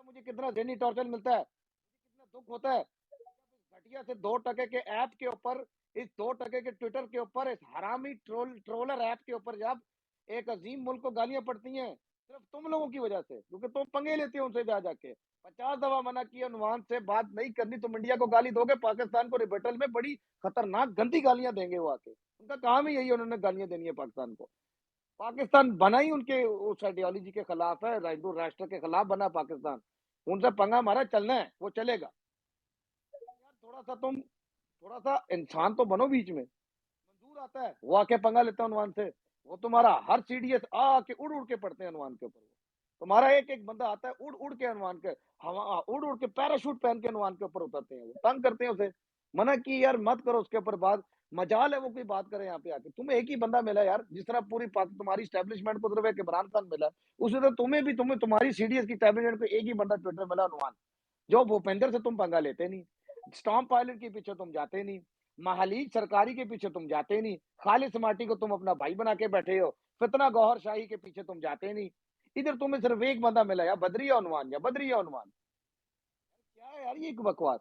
मुझे कितना ज़हनी टॉर्चर मिलता है, कितना दुःख होता है। घटिया से 2 के ऐप के ऊपर, इस 2 के ट्विटर के ऊपर, इस हरामी ट्रोलर ऐप के ऊपर जब एक अजीम मुल्क को गालियां पड़ती हैं, सिर्फ तुम लोगों की वजह से, क्योंकि तुम पंगे लेते हो उनसे जा जाके। 50 दफा मना किया उन्वान से बात नहीं करनी, तुम इंडिया को गाली दोगे, पाकिस्तान को रिबेटल में बड़ी खतरनाक गंदी गालियां देंगे वो आके। उनका काम ही यही है, उन्होंने गालियां देनी है पाकिस्तान को। पाकिस्तान बना ही उनके उस आइडियोलॉजी के खिलाफ है, हिंदू राष्ट्र के खिलाफ बना पाकिस्तान। उनसे पंगा हमारा चलना है, वो चलेगा। यार थोड़ा सा इंसान तो बनो बीच में। मंजूर आता है वो आके पंगा लेता है अनुमान से, वो तुम्हारा हर सीडीएस आके उड़ उड़ के पड़ते हैं अनुमान के ऊपर। तुम्हारा एक एक बंदा आता है उड़ उड़ के अनुमान के, हवा उड़ उड़ के पैराशूट पहन के अनुमान के ऊपर उतरते हैं, वो तंग करते हैं उसे। मना की यार मत करो उसके ऊपर बात। मजाल है वो कोई बात करे यहाँ पे आके। तुम्हें एक ही बंदा मिला यार, जिस तरह पूरी तुम्हारी स्टैब्लिशमेंट को सिर्फ एक इमरान खान मिला, उसी तरह तुम्हें तुम्हारी सीडीएस की स्टैब्लिशमेंट को एक ही बंदा ट्विटर मिला, अनुमान। जो भूपेंद्र से तुम पंगा लेते नहीं, स्टॉम पायलट के पीछे तुम जाते नहीं, महालीग सरकारी के पीछे तुम जाते नहीं, खालिद माटी को तुम अपना भाई बना के बैठे हो, फितना गौहर शाही के पीछे तुम जाते नहीं। इधर तुम्हें सिर्फ एक बंदा मिला यार, बदरिया उन्वान, या बदरिया उन्वान। क्या है यार ये बकवास।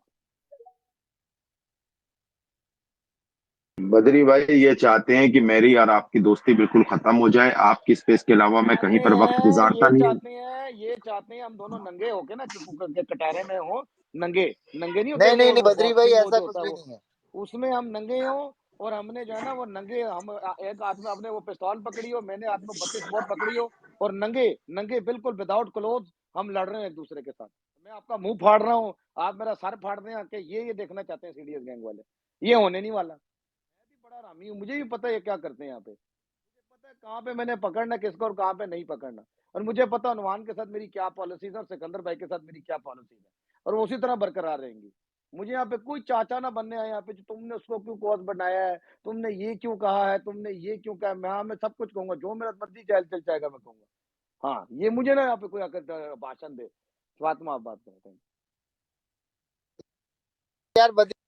बदरी भाई ये चाहते हैं कि मेरी और आपकी दोस्ती बिल्कुल खत्म हो जाए, आपकी स्पेस के अलावा मैं कहीं चाहते पर वक्त हैं, गुजारता नहीं हूँ। ये चाहते हैं हम दोनों नंगे होके ना, के कटारे में हो, नंगे। नंगे नहीं होते नहीं नहीं वो नहीं बद्री भाई, बॉक्सिंग वो ऐसा जो कुछ होता है भी वो, नहीं है। उसमें हम नंगे हो। और हमने जो है ना वो नंगे, हम एक हाथ में अपने वो पिस्तौल पकड़ी हो, मैंने हाथ में 32 बोर पकड़ी हो, और नंगे नंगे बिल्कुल विदाउट क्लोथ हम लड़ रहे हैं एक दूसरे के साथ। मैं आपका मुंह फाड़ रहा हूँ, आप मेरा सर फाड़ रहे हैं, कि ये देखना चाहते हैं सीडीएस गैंग वाले। ये होने नहीं वाला। मैं भी बड़ा हरामी हूँ, मुझे भी पता है ये क्या करते हैं यहाँ पे। मुझे पता है कहाँ पे मैंने पकड़ना किसको और कहाँ पे नहीं पकड़ना। और मुझे पता है अनुमान के साथ मेरी क्या पॉलिसीज है और सिकंदर भाई के साथ मेरी क्या पॉलिसीज है, और वो उसी तरह बरकरार रहेंगी। मुझे यहाँ पे कोई चाचा ना बनने आया यहाँ पे, जो तुमने उसको क्यों कॉज बनाया है, तुमने ये क्यों कहा है, तुमने ये क्यों कहा है। मैं, हाँ, मैं सब कुछ कहूंगा, जो मेरा मर्जी चल जाएगा मैं कहूंगा। हाँ, ये मुझे ना यहाँ पे कोई आकर भाषण दे। फातिमा आप बात करते हैं। यार बद्री,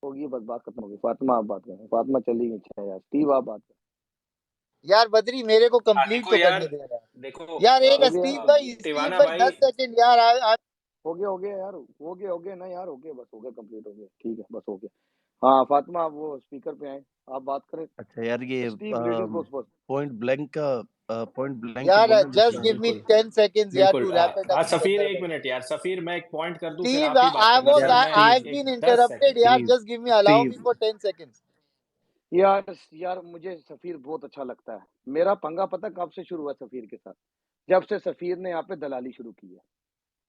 होगी बस, बात खत्म होगी। फातिमा आप बात करें। फातिमा चली गई। अच्छा यार स्टीव आप बात करें। यार बद्री मेरे को हाँ कंप्लीट देखो तो यार, करने दे यार। देखो यार एक हो गया स्टीव तिवाना भाई भाई, 10 सेकंड यार। हो गया यार, हो गया ना यार, हो गया बस, हो गया कंप्लीट, हो गया ठीक है, बस हो गया। हाँ फातिमा आप वो स्पीकर पे आए, आप बात करें। अच्छा यार, ये स्टीव लेडीज गोस फर्स्ट। पॉइंट ब्लैंक यार बोलना जस्ट दूसरा गिव मी बिल्कुल। 10 seconds यार बिल्कुल। टू रैप इट अप हाँ सफीर, सिकंदर एक भाई। मिनट यार सफीर, मैं एक पॉइंट कर दूं, फिर स्टीव, आप ही बात करना I सर। मैं I स्टीव have एक been 10 सेकंड। interrupted यार, Steve just give me, allow me Steve for 10 seconds। यार यार मुझे सफीर बहुत अच्छा लगता है। मेरा पंगा पता कब से शुरू हुआ सफीर के साथ, जब से सफीर ने यहाँ पे दलाली शुरू की है।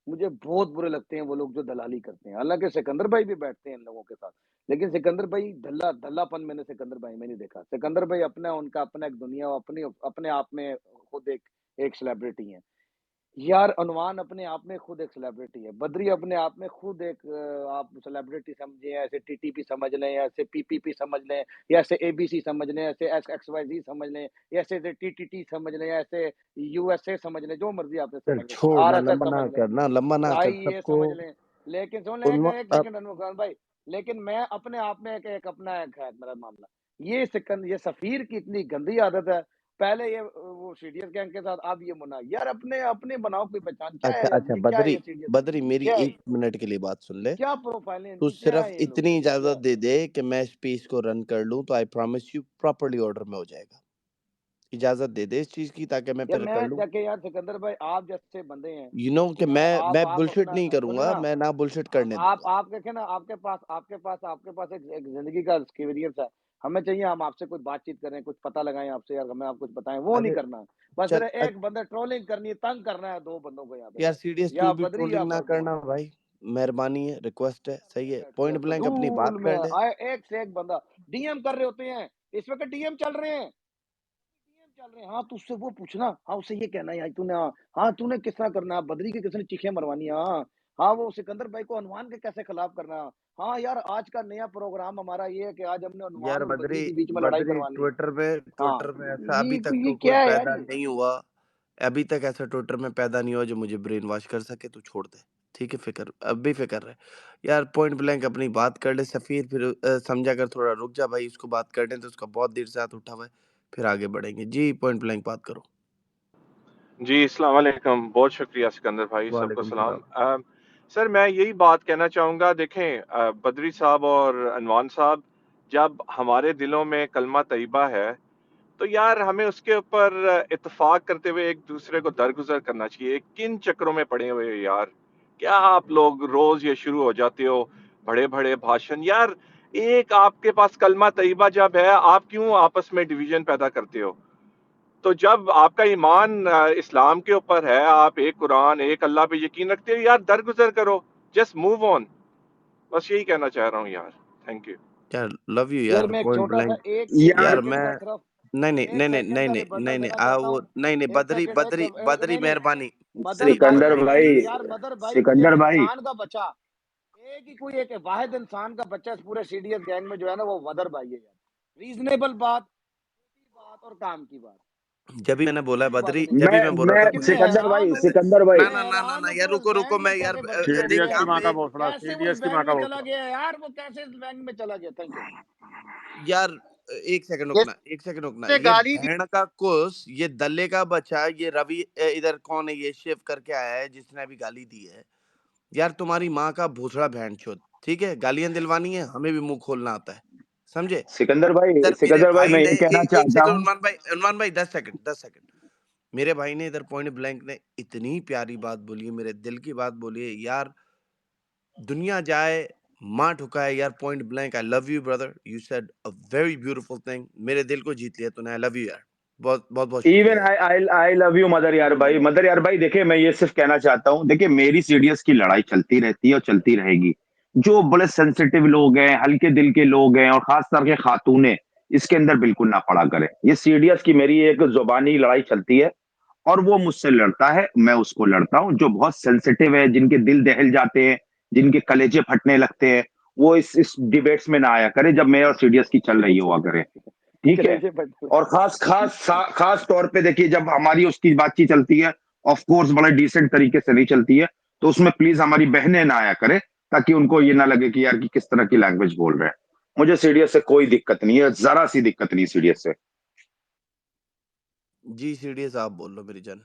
मुझे बहुत बुरे लगते हैं वो लोग जो दलाली करते हैं। हालांकि सिकंदर भाई भी बैठते हैं इन लोगों के साथ, लेकिन सिकंदर भाई दल्लापन मैंने सिकंदर भाई में नहीं देखा। सिकंदर भाई अपना, उनका अपना एक दुनिया, अपनी अपने आप में खुद एक सेलिब्रिटी है। यार अनुमान अपने आप में खुद एक सेलिब्रिटी है। बद्री अपने आप में खुद एक आप सेलिब्रिटी समझे, ऐसे टीटीपी समझ लें, ऐसे पीपीपी समझ लें, या ऐसे एबीसी समझ लें, ऐसे एक्सवाईजी समझ लें, या ऐसे टीटीटी समझ लें, ऐसे यूएसए समझ लें, जो मर्जी आपने चल समझ लें, छोड़ ना, आरएसएस समझ लें, लंबा ना कर आईए सबको। समझ लें। लेकिन सुन लें, एक सेकंड अनुमान भाई। लेकिन मैं अपने आप में एक अपना एक है मेरा मामला। ये सफीर की इतनी गंदी आदत है। पहले ये वो सीडीएस गैंग के साथ, अब ये मुन्ना। यार अपने अपने बनाओ कोई पहचान। क्या अच्छा है यार अच्छा, ये, क्या है बद्री ये सीडीएस गैंग, बद्री मेरी क्या है एक ये? मिनट के लिए बात सुन ले। क्या प्रोफाइल है तू इनकी, क्या सिर्फ है ये लोग, इतनी क्या इजाजत है? दे दे कि मैं स्पीच को रन कर लूं, तो I promise you properly order में हो जाएगा। इजाजत दे दे इस चीज की, ताकि मैं यार फिर मैं कर लूं। जाके यार सिकंदर भाई, आप जैसे बंदे हैं यू नो कि यार, मैं आप बुलशिट अपना नहीं सुने करूंगा, ना। मैं ना बुलशिट करने दूंगा। आप देखे ना, आपके पास एक जिंदगी का एक्सपीरियंस है। हमें चाहिए हम आपसे कुछ बातचीत करें, कुछ पता लगाएं आपसे, यार हमें आप कुछ बताएं, वो नहीं अरे करना है। बस चल सिर्फ एक बंदे ट्रोलिंग करनी है, तंग करना है दो बंदों को यहाँ पे यार बस। सीरियस, या तू भी बदरी या ट्रोलिंग ना फतमा। करना भाई, मेहरबानी है, रिक्वेस्ट है, सही है। यार पॉइंट ब्लैंक अपनी फजूल बात में कर ले। आए एक से एक बंदा डीएम कर रहे होते हैं। इस वक्त डीएम चल रहे हैं, डीएम चल रहे हैं। हाँ तो उससे वो पूछना, हाँ उससे ये कहना है यार तूने, हाँ हाँ तूने किस तरह करना है, बदरी के किसने चीखें मरवानी है, हाँ हाँ वो सिकंदर भाई को अनुमान के कैसे खिलाफ करना है। हाँ यार आज का नया प्रोग्राम हमारा ये है कि आज हमने अनुमान यार और बद्री, बदरी के बीच में लड़ाई करवानी है। हाँ ट्विटर में ऐसा अभी तक ये तो कोई क्या है यार पैदा ये। नहीं हुआ। अभी तक ऐसा ट्विटर में पैदा नहीं हुआ जो मुझे ब्रेन वॉश कर सके। तू छोड़ दे, ठीक है? फिक्र अब भी फिक्र है यार। पॉइंट ब्लैंक अपनी बात कर ले सफीर, फिर समझा कर थोड़ा रुक जा भाई, उसको बात करने तो, उसका बहुत देर से हाथ उठा हुआ है, फिर आगे बढ़ेंगे। जी पॉइंट ब्लैंक बात करो। जी, अस्सलाम वालेकुम। बहुत शुक्रिया सिकंदर भाई, सबको वालेकुम सलाम। सलाम। सर मैं यही बात कहना चाहूँगा, देखें बदरी साहब और अनवान साहब, जब हमारे दिलों में कलमा तैयबा है, तो यार हमें उसके ऊपर इत्तेफाक करते हुए एक दूसरे को दरगुजर करना चाहिए। किन चक्करों में पड़े हुए हो यार? क्या आप लोग रोज़ ये शुरू हो जाते हो, बड़े-बड़े भाषण। यार एक आपके पास कलमा तैयबा जब है, आप क्यों आपस में डिवीज़न पैदा करते हो? तो जब आपका ईमान इस्लाम के ऊपर है, आप एक कुरान, एक अल्लाह पे यकीन रखते हो, यार दरगुजर करो, जस्ट मूव ऑन। बस यही कहना चाह रहा हूँ यार। Thank you. यार लव यू यार यार, मैं एक पॉइंट छोटा सा ब्लैंक। एक यार यार सेकंड मैं का सिर्फ नहीं नहीं एक नहीं नहीं सेकंड नहीं का नहीं रिबर्टल नहीं नहीं देना चाहता वो हूँ। नहीं नहीं, एक बदरी सेकंड बदरी बदरी नहीं नहीं मेहरबानी। मदर बदरी भाई सिकंदर भाई यार मदर भाई सिकंदर एक भाई इंसान का बच्चा एक ही कोई एक वाहिद इंसान का बच्चा इस पूरे सीडीएस गैंग में जो है ना वो मदर भाई है यार। रीजनेबल बात, छोटी बात और काम की बात, जब भी मैंने बोला है कोई बात बदरी, नहीं। जब भी मैं मैं बोल रहा मैं था कितने सिकंदर भाई हैरान हूँ, सिकंदर भाई ना मैं ना ना ना हैरान ना हूँ कि यार, वो उस रुको रुको, गैंग में मैं यार कैसे देख कैसे सीडीएस की यहाँ माँ पे का भोसड़ा, कैसे वो उस सीडीएस की माँ गैंग का में चला भोसड़ा। गया यार, वो कैसे इस गैंग में चला गया। Thank you. यार एक सेकंड ये रुकना, एक सेकंड रुकना। ने ये गाली दी। भेड़ का कुस, ये दल्ले का बच्चा, ये रवि इधर कौन है, ये शिव करके आया है जिसने अभी गाली दी है। यार तुम्हारी माँ का भूसड़ा भेड़ चोद, ठीक है, गालियां दिलवानी है, हमें भी मुंह खोलना आता है, समझे। इधर मेरे सिकंदर भाई भाई मैं ने ये कहना एक चाहता सेकंड, हूँ। उन्मान भाई 10 सेकंड। मेरे भाई ने इधर पॉइंट ब्लैंक ने इतनी प्यारी बात बोली है, मेरे दिल की बात बोली है यार। दुनिया जाए, माँ ठुकाए यार, point blank, I love you brother, you said a very beautiful thing, मेरे दिल को जीत लिया तूने, आई लव यू यार, बहुत बहुत बहुत इवन शुक्रिया यार। आई आई लव यू मदर यार भाई। देखिए मैं ये सिर्फ कहना चाहता हूँ, देखिए मेरी सीडीएस की लड़ाई चलती रहती है और चलती रहेगी। जो बड़े सेंसिटिव लोग हैं, हल्के दिल के लोग हैं, और खास करके खातूने, इसके अंदर बिल्कुल ना पड़ा करें। ये सीडीएस की मेरी एक जुबानी लड़ाई चलती है, और वो मुझसे लड़ता है, मैं उसको लड़ता हूँ। जो बहुत सेंसिटिव है, जिनके दिल दहल जाते हैं, जिनके कलेजे फटने लगते हैं, वो इस डिबेट्स में ना आया करे जब मैं और सीडीएस की चल रही हुआ करे, ठीक है। कलेजे फट और खास तौर पे देखिए, जब हमारी उसकी बातचीत चलती है, ऑफ कोर्स बड़े डिसेंट तरीके से नहीं चलती है, तो उसमें प्लीज हमारी बहनें ना आया करे, ताकि उनको ये ना लगे कि यार कि किस तरह की लैंग्वेज बोल रहे हैं। मुझे सीडीएस से कोई दिक्कत नहीं है, जरा सी दिक्कत नहीं सीडीएस से। जी सीडीएस आप बोल लो मेरी जान।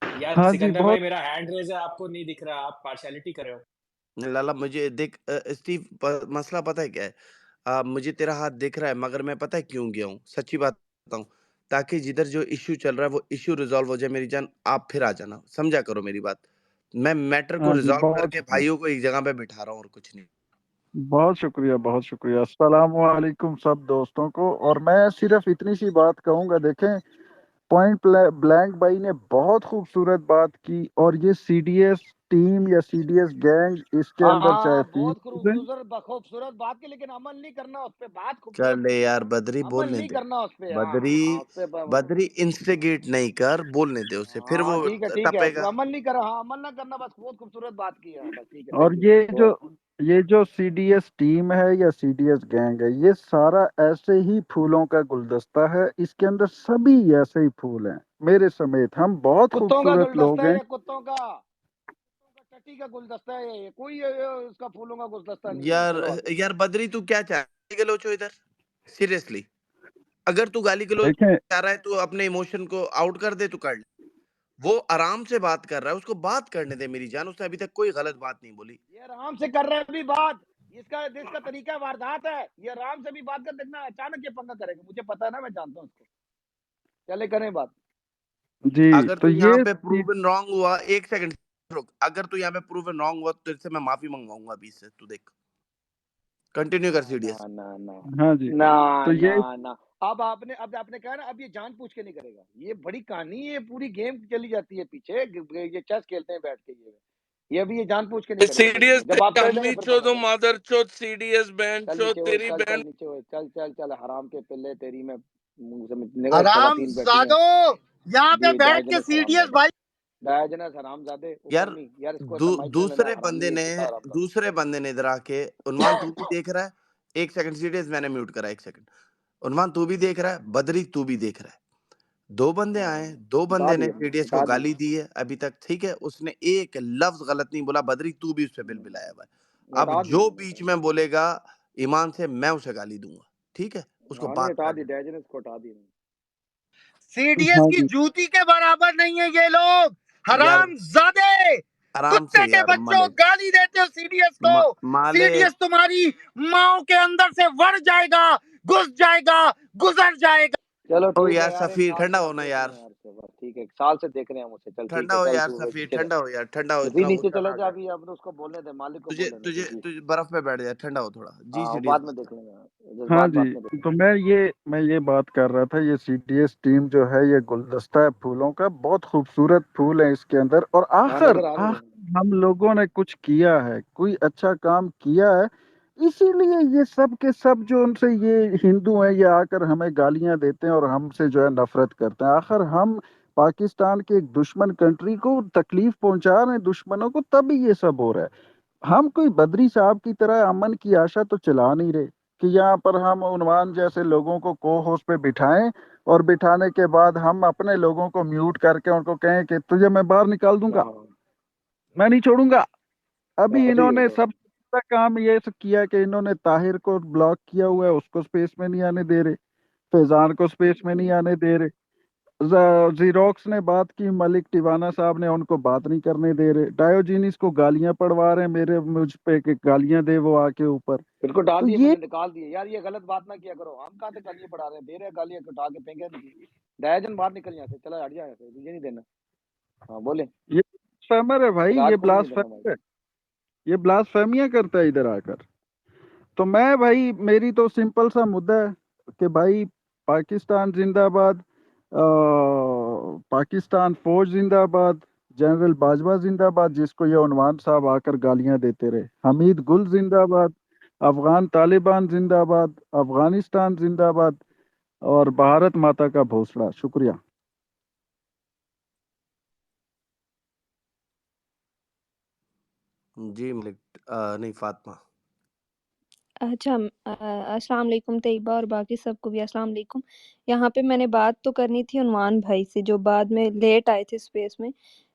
यार हाँ जी, सिकंदर भाई बहुत मेरा हैंड रेज है, आपको नहीं दिख रहा, आप पार्शियलिटी कर रहे हो। लाला मुझे देख, स्टीव मसला पता है क्या है, मुझे तेरा हाथ दिख रहा है, मगर मैं पता है क्यों गया हूँ, सच्ची बात बताऊं, ताकि जिधर जो इश्यू चल रहा है वो इश्यू रिजॉल्व हो जाए मेरी जान, आप फिर आ जाना, समझा करो मेरी बात। मैं मैटर को हाँ जी, रिजॉल्व बहुत करके शुक्रिया, भाइयों को एक जगह पे बिठा रहा हूँ और कुछ नहीं। बहुत शुक्रिया, बहुत शुक्रिया। अस्सलाम वालेकुम सब दोस्तों को। और मैं सिर्फ इतनी सी बात कहूंगा, देखें पॉइंट ब्लैंक भाई ने बहुत खूबसूरत बात की, और ये सीडीएस टीम या सीडीएस गैंग, इसके हाँ अंदर चाहे हाँ, बहुत फीमेल खूबसूरत बात की, लेकिन अमल नहीं करना उस पे। बात कर खूबसूरत ले की है, यार बदरी, अमल बोलने नहीं दे। करना उस पे। हाँ बदरी हाँ उस पे बदरी इंस्टिगेट नहीं कर, बोलने दे उसे, फिर हाँ वो ठीक है, तपेगा। अमल नहीं करा। हाँ अमल ना करना, बस बहुत खूबसूरत बात की है, बस ठीक है। और थैंक यू। ये जो सीडीएस टीम है या सीडीएस गैंग है, ये सारा ऐसे ही फूलों का गुलदस्ता है। इसके अंदर सभी ऐसे ही फूल हैं, मेरे समेत। हम बहुत कुत्तों का खूबसूरत गुलदस्ता लोग है हैं। या टट्टी का गुलदस्ता है, ये कोई इसका फूलों का गुलदस्ता नहीं है। यार चलो आगे। यार बदरी तू क्या चाहे गलोचो इधर, सीरियसली, अगर तू गाली गलौज देखें, चाह रहा है तो अपने इमोशन को आउट कर दे, तू कर ले। वो आराम से बात कर रहा है, उसको बात करने दे मेरी जान, उसने अभी तक कोई गलत बात नहीं बोली। ये आराम से कर रहे हैं अभी बात। इसका तरीका वारदात है। ये आराम से भी बात कर, देखना अचानक ये पंगा करेगा। मुझे पता है ना, मैं जानता हूँ इसको। चले करें बात। जी, अगर तो तू यहाँ ये पे प्रूवन रॉन्ग हुआ, एक सेकंड रुक, अगर तू यहाँ पे प्रूवन रॉन्ग हुआ तो तेरे से मैं माफी मंगवाऊंगा अभी से, तू देख। कंटिन्यू कर ना ना सीडीएस। ना ना हाँ जी, ना तो ना ये ना। अब आपने कहा ना, अब ये जान पूछ के नहीं करेगा। ये बड़ी कहानी है, ये पूरी गेम चली जाती है पीछे। ये चेस खेलते हैं बैठ के। ये अभी ये जान पूछ के नहीं करेगा कभी सीडीएस भी। जब आप कर देंगे अम्मी फिर पता चोदो करेगा। मदर चोद, सीडीएस बहन चल चोद, नीचे हुए, तेरी चल बहन। नीचे हुए, चल हराम के पिल्ले तेरी में मुंह से निकल। हराम खवातीन बैठी हैं, जादो, यहाँ पे ये बैठ के डायजनस सीडीएस हरामजादा, भाई। डायजनस हरामजादे ऊपर यार नहीं यार। इसको माइक देने देना, हरामी है, कुत्ता हरामजादा। दूसरे बंदे ने इधर आके, उन्मान तू भी देख रहा है, एक सेकंड सीडीएस मैंने म्यूट करा, एक सेकंड, उन्मान तू भी देख रहा है, बदरी तू भी देख रहा है, दो बंदे आए, दो हटा बंदे ने दिया, सीडीएस को हटा दिया, गाली दी है अभी तक, ठीक है, उसने एक लफ्ज गलत नहीं बोला, बदरी तू भी उस पे बिल बिलाया हुआ है, अब हटा दी जो मैंने, बीच हटा में बोलेगा ईमान से मैं उसे गाली दूंगा, ठीक है, दी। उसको हाँ नहीं, बात हटा दी, करने दे। डायजनस को हटा दी मैंने। सीडीएस हाँ की जी जूती के बराबर नहीं है ये लोग, यार हरामजादे, आराम कुत्ते से के यार बच्चों, मालिक गाली देते हो सीडीएस को। मालिक सीडीएस तुम्हारी माओ के अंदर से बढ़ जाएगा, घुस जाएगा, गुजर जाएगा। चलो ओ ठीक है यार यार, एक सफीर साल ठंडा से हम होना देख रहे यार, हैं यार इसके बाद, ठीक है, एक साल से देख रहे हैं हम उसे। चल ठीक ठंडा है, हो चल यार तू सफीर, नीचे रह, ठंडा हो यार, ठंडा हो, अभी इतना नीचे गुस्सा चले ना जा, कर। अभी अपने उसको बोलने दे, मालिक को तुझे बोलने दे तुझे जी। तुझे बर्फ पे बैठ जा, ठंडा हो थोड़ा जी, हाँ सीरियस बाद में बात देख कर। लेंगे, इस हाँ जी। बात में देख तो मैं ये बात कर रहा था, ये सीडीएस टीम जो है ये गुलदस्ता है फूलों का, बहुत खूबसूरत फूल है इसके अंदर, और हाँ आखिर नजर आ रहे हैं। हम लोगों ने कुछ किया है, कोई अच्छा काम किया है, इसीलिए ये सब के सब जो उनसे ये हिंदू हैं, ये आकर हमें गालियां देते हैं और हमसे जो है नफरत करते हैं। आखिर हम पाकिस्तान के एक दुश्मन कंट्री को तकलीफ पहुंचा रहे हैं, दुश्मनों को, तभी ये सब हो रहा है। हम कोई बद्री साहब की तरह अमन की आशा तो चला नहीं रहे कि यहाँ पर हम उन्वान जैसे लोगों को को होस्ट पे बिठाएं, और बिठाने के बाद हम अपने लोगों को म्यूट करके उनको कहें कि तुझे मैं बाहर निकाल दूंगा, हाँ मैं नहीं छोड़ूंगा। अभी ऐसे ही इन्होंने होगा। सबसे बड़ा काम ये किया कि इन्होंने ताहिर को ब्लॉक किया हुआ है, उसको स्पेस में नहीं आने दे रहे, फैजान को स्पेस में नहीं आने दे रहे, जीरोक्स ने बात की, मलिक टिवाना साहब ने, उनको बात नहीं करने दे रहे, डायोजीनिस को गालियां पड़वा रहे हैं, मेरे मुझ पे कि गालियां दे वो आके ऊपर। इनको डाल तो दिए, ये मैंने निकाल दिए यार, ये गलत बात ना किया करो। हम कहाँ से गालियां पढ़ा रहे हैं, दे रहे हैं गालियां, उठा के फेंके नहीं। दयाजन बाहर निकल यहाँ से, चला हट जा यहाँ से, तुझे नहीं देना। हाँ बोले, ये ब्लास्फेमर है भाई, राज ये को भी नहीं देना भाई। ब्लास्फेमर है, ये ब्लास्फेमिया करता है इधर आकर। तो मैं भाई, मेरी तो सिंपल सा मुद्दा है कि भाई पाकिस्तान जिंदाबाद, पाकिस्तान फौज जिंदाबाद, जनरल बाजवा जिंदाबाद, जिसको ये उन्वान साहब आकर गालियां देते रहे, हमीद गुल जिंदाबाद, अफगान तालिबान जिंदाबाद, अफगानिस्तान जिंदाबाद, और भारत माता का भोसड़ा। शुक्रिया। जी मलिक नहीं फातिमा। अच्छा अस्सलाम वालेकुम तैयबा और बाकी सबको भी अस्सलाम वालेकुम। यहाँ पे मैंने बात तो करनी थी उन्वान भाई से, जो बाद में लेट आए थे स्पेस में।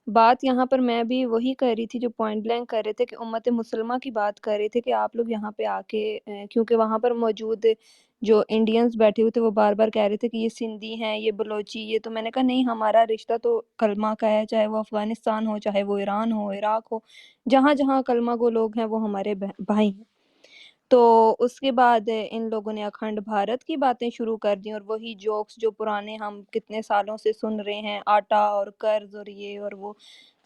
बात यहाँ पर मैं भी वही कर रही थी जो पॉइंट ब्लैंक कर रहे थे कि उम्मत मुसलमा की बात कर रहे थे कि आप लोग यहाँ पे आके क्योंकि वहाँ पर मौजूद जो इंडियंस बैठे हुए थे वो बार बार कह रहे थे कि ये सिंधी हैं, ये बलोची, ये, तो मैंने कहा नहीं, हमारा रिश्ता तो कलमा का है, चाहे वो अफगानिस्तान हो, चाहे वो ईरान हो, इराक हो, जहाँ जहाँ कलमा गो लोग हैं वो हमारे भाई हैं। तो उसके बाद इन लोगों ने अखंड भारत की बातें शुरू कर दी, और वही जोक्स जो पुराने हम कितने सालों से सुन रहे हैं, आटा और कर्ज और ये और वो।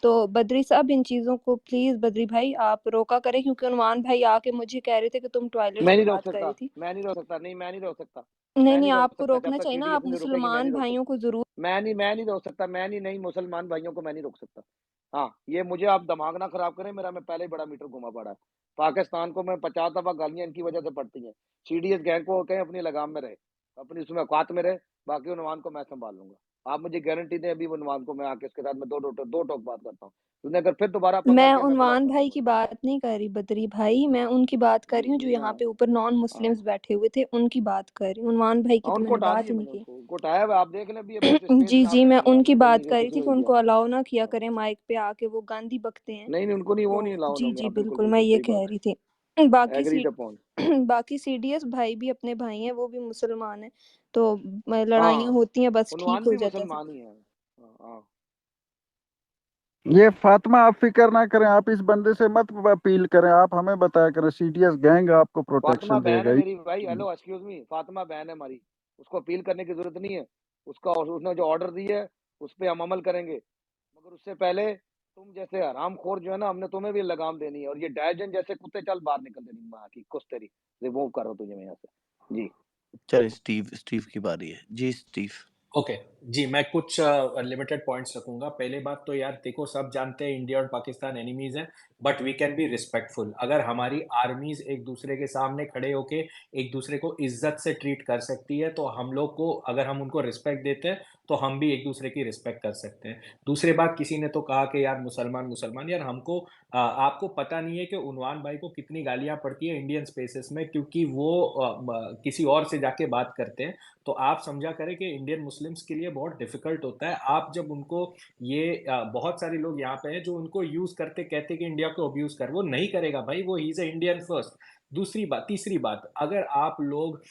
तो बद्री साहब, इन चीज़ों को प्लीज़, बद्री भाई आप रोका करें, क्योंकि उन्वान भाई आके मुझे कह रहे थे कि तुम टॉयलेट्स मैं की नहीं रोक बात कर सकता, रही थी। मैं नहीं रोक सकता, नहीं मैं नहीं रोक सकता, नहीं मैं नहीं, नहीं रोक आपको सकता, जब रोकना तक चाहिए ना, सीडीएस आप नहीं रुकेगी मैं नहीं मुसलमान रोक भाइयों सकता। को जरूर। मैं नहीं रोक सकता, मैं नहीं मुसलमान भाइयों को मैं नहीं रोक सकता। हाँ ये मुझे आप दिमाग ना खराब करें मेरा, मैं पहले ही बड़ा मीटर घुमा पड़ा है। पाकिस्तान को मैं 50 दफा गालियां इनकी वजह से पड़ती हैं। सीडीएस गैंग को कहें अपनी लगाम में रहे, अपनी उसमें औकात में रहे, बाकी उन्वान को मैं संभाल लूंगा। आप मुझे गारंटी दें, अभी उन्वान को मैं आके इसके साथ में दो टोक बात करता हूँ। तूने अगर फिर दोबारा पंगा मैं किया मैं उन्वान तलाक भाई की दूंगा। बात नहीं कर रही बद्री भाई, मैं उनकी बात कर रही हूँ जो यहाँ हाँ पे ऊपर नॉन मुस्लिम्स हाँ बैठे हुए थे, उनकी बात कर रही हूँ। उन्वान भाई की हाँ, तो उनको मैंने हटा बात दिए ही नहीं मैंने, की। उनको हटाया हुआ आप देख लें, अभी अभी उस स्पेस जी में जी, आपने मैं सुना उनकी नहीं बोलने बात के कर रही किसी थी ने कि भी उनको किया। अलाउ ना किया हाँ। करें माइक पे आके, वो गांधी बकते हैं। नहीं नहीं, उनको नहीं, वो तो नहीं अलाउ जी होंगे, जी हाँ बिल्कुल बिल्कुल, मैं बिल्कुल ये सही कह बात रही थी। बाकी है, एग्री सी द पॉइंट। बाकी सीडीएस भाई भी अपने भाई हैं, वो भी मुसलमान हैं, तो लड़ाइयाँ हाँ होती हैं, बस ठीक उन्वान हो भी जाता है सब। मुसलमान ही है। हाँ हाँ। ये फातिमा, आप फिक्र ना करें, आप इस बंदे से मत अपील करें, आप हमें बताया करें, सीडीएस गैंग आपको फातिमा प्रोटेक्शन बहन है देगा। मेरी भाई, हेलो एक्सक्यूज मी, फातिमा बहन है हमारी, उसको अपील करने की जरूरत नहीं है। उसका उसने जो ऑर्डर दी है उस पर हम अमल करेंगे, मगर उससे पहले तुम जैसे हरामखोर जो है ना, हमने तुम्हें भी लगाम देनी है, और ये डायजन जैसे कुत्ते चल बाहर निकल देनी, माँ की कुछ तेरी रिमूव करो तुझे मैं यहाँ से जी। चलिए स्टीव स्टीव की बारी है जी। स्टीव ओके जी, मैं कुछ लिमिटेड पॉइंट्स रखूंगा। पहले बात तो यार देखो, सब जानते हैं इंडिया और पाकिस्तान एनिमीज हैं, but we can be respectful. अगर हमारी आर्मीज एक दूसरे के सामने खड़े होके एक दूसरे को इज्जत से ट्रीट कर सकती है, तो हम लोग को, अगर हम उनको रिस्पेक्ट देते हैं तो हम भी एक दूसरे की रिस्पेक्ट कर सकते हैं। दूसरी बात, किसी ने तो कहा कि यार मुसलमान मुसलमान, यार हमको आपको पता नहीं है कि उन्वान भाई को कितनी गालियां पड़ती है इंडियन स्पेसेस में, क्योंकि वो किसी और से जाके बात करते हैं। तो आप समझा करें कि इंडियन मुस्लिम्स के लिए बहुत डिफिकल्ट होता है। आप जब उनको ये बहुत सारे लोग यहाँ पे हैं जो उनको यूज करते, कहते कि इंडिया को अब्यूज कर, वो नहीं करेगा भाई, वो he is a Indian first. तीसरी बात, अगर आप लोग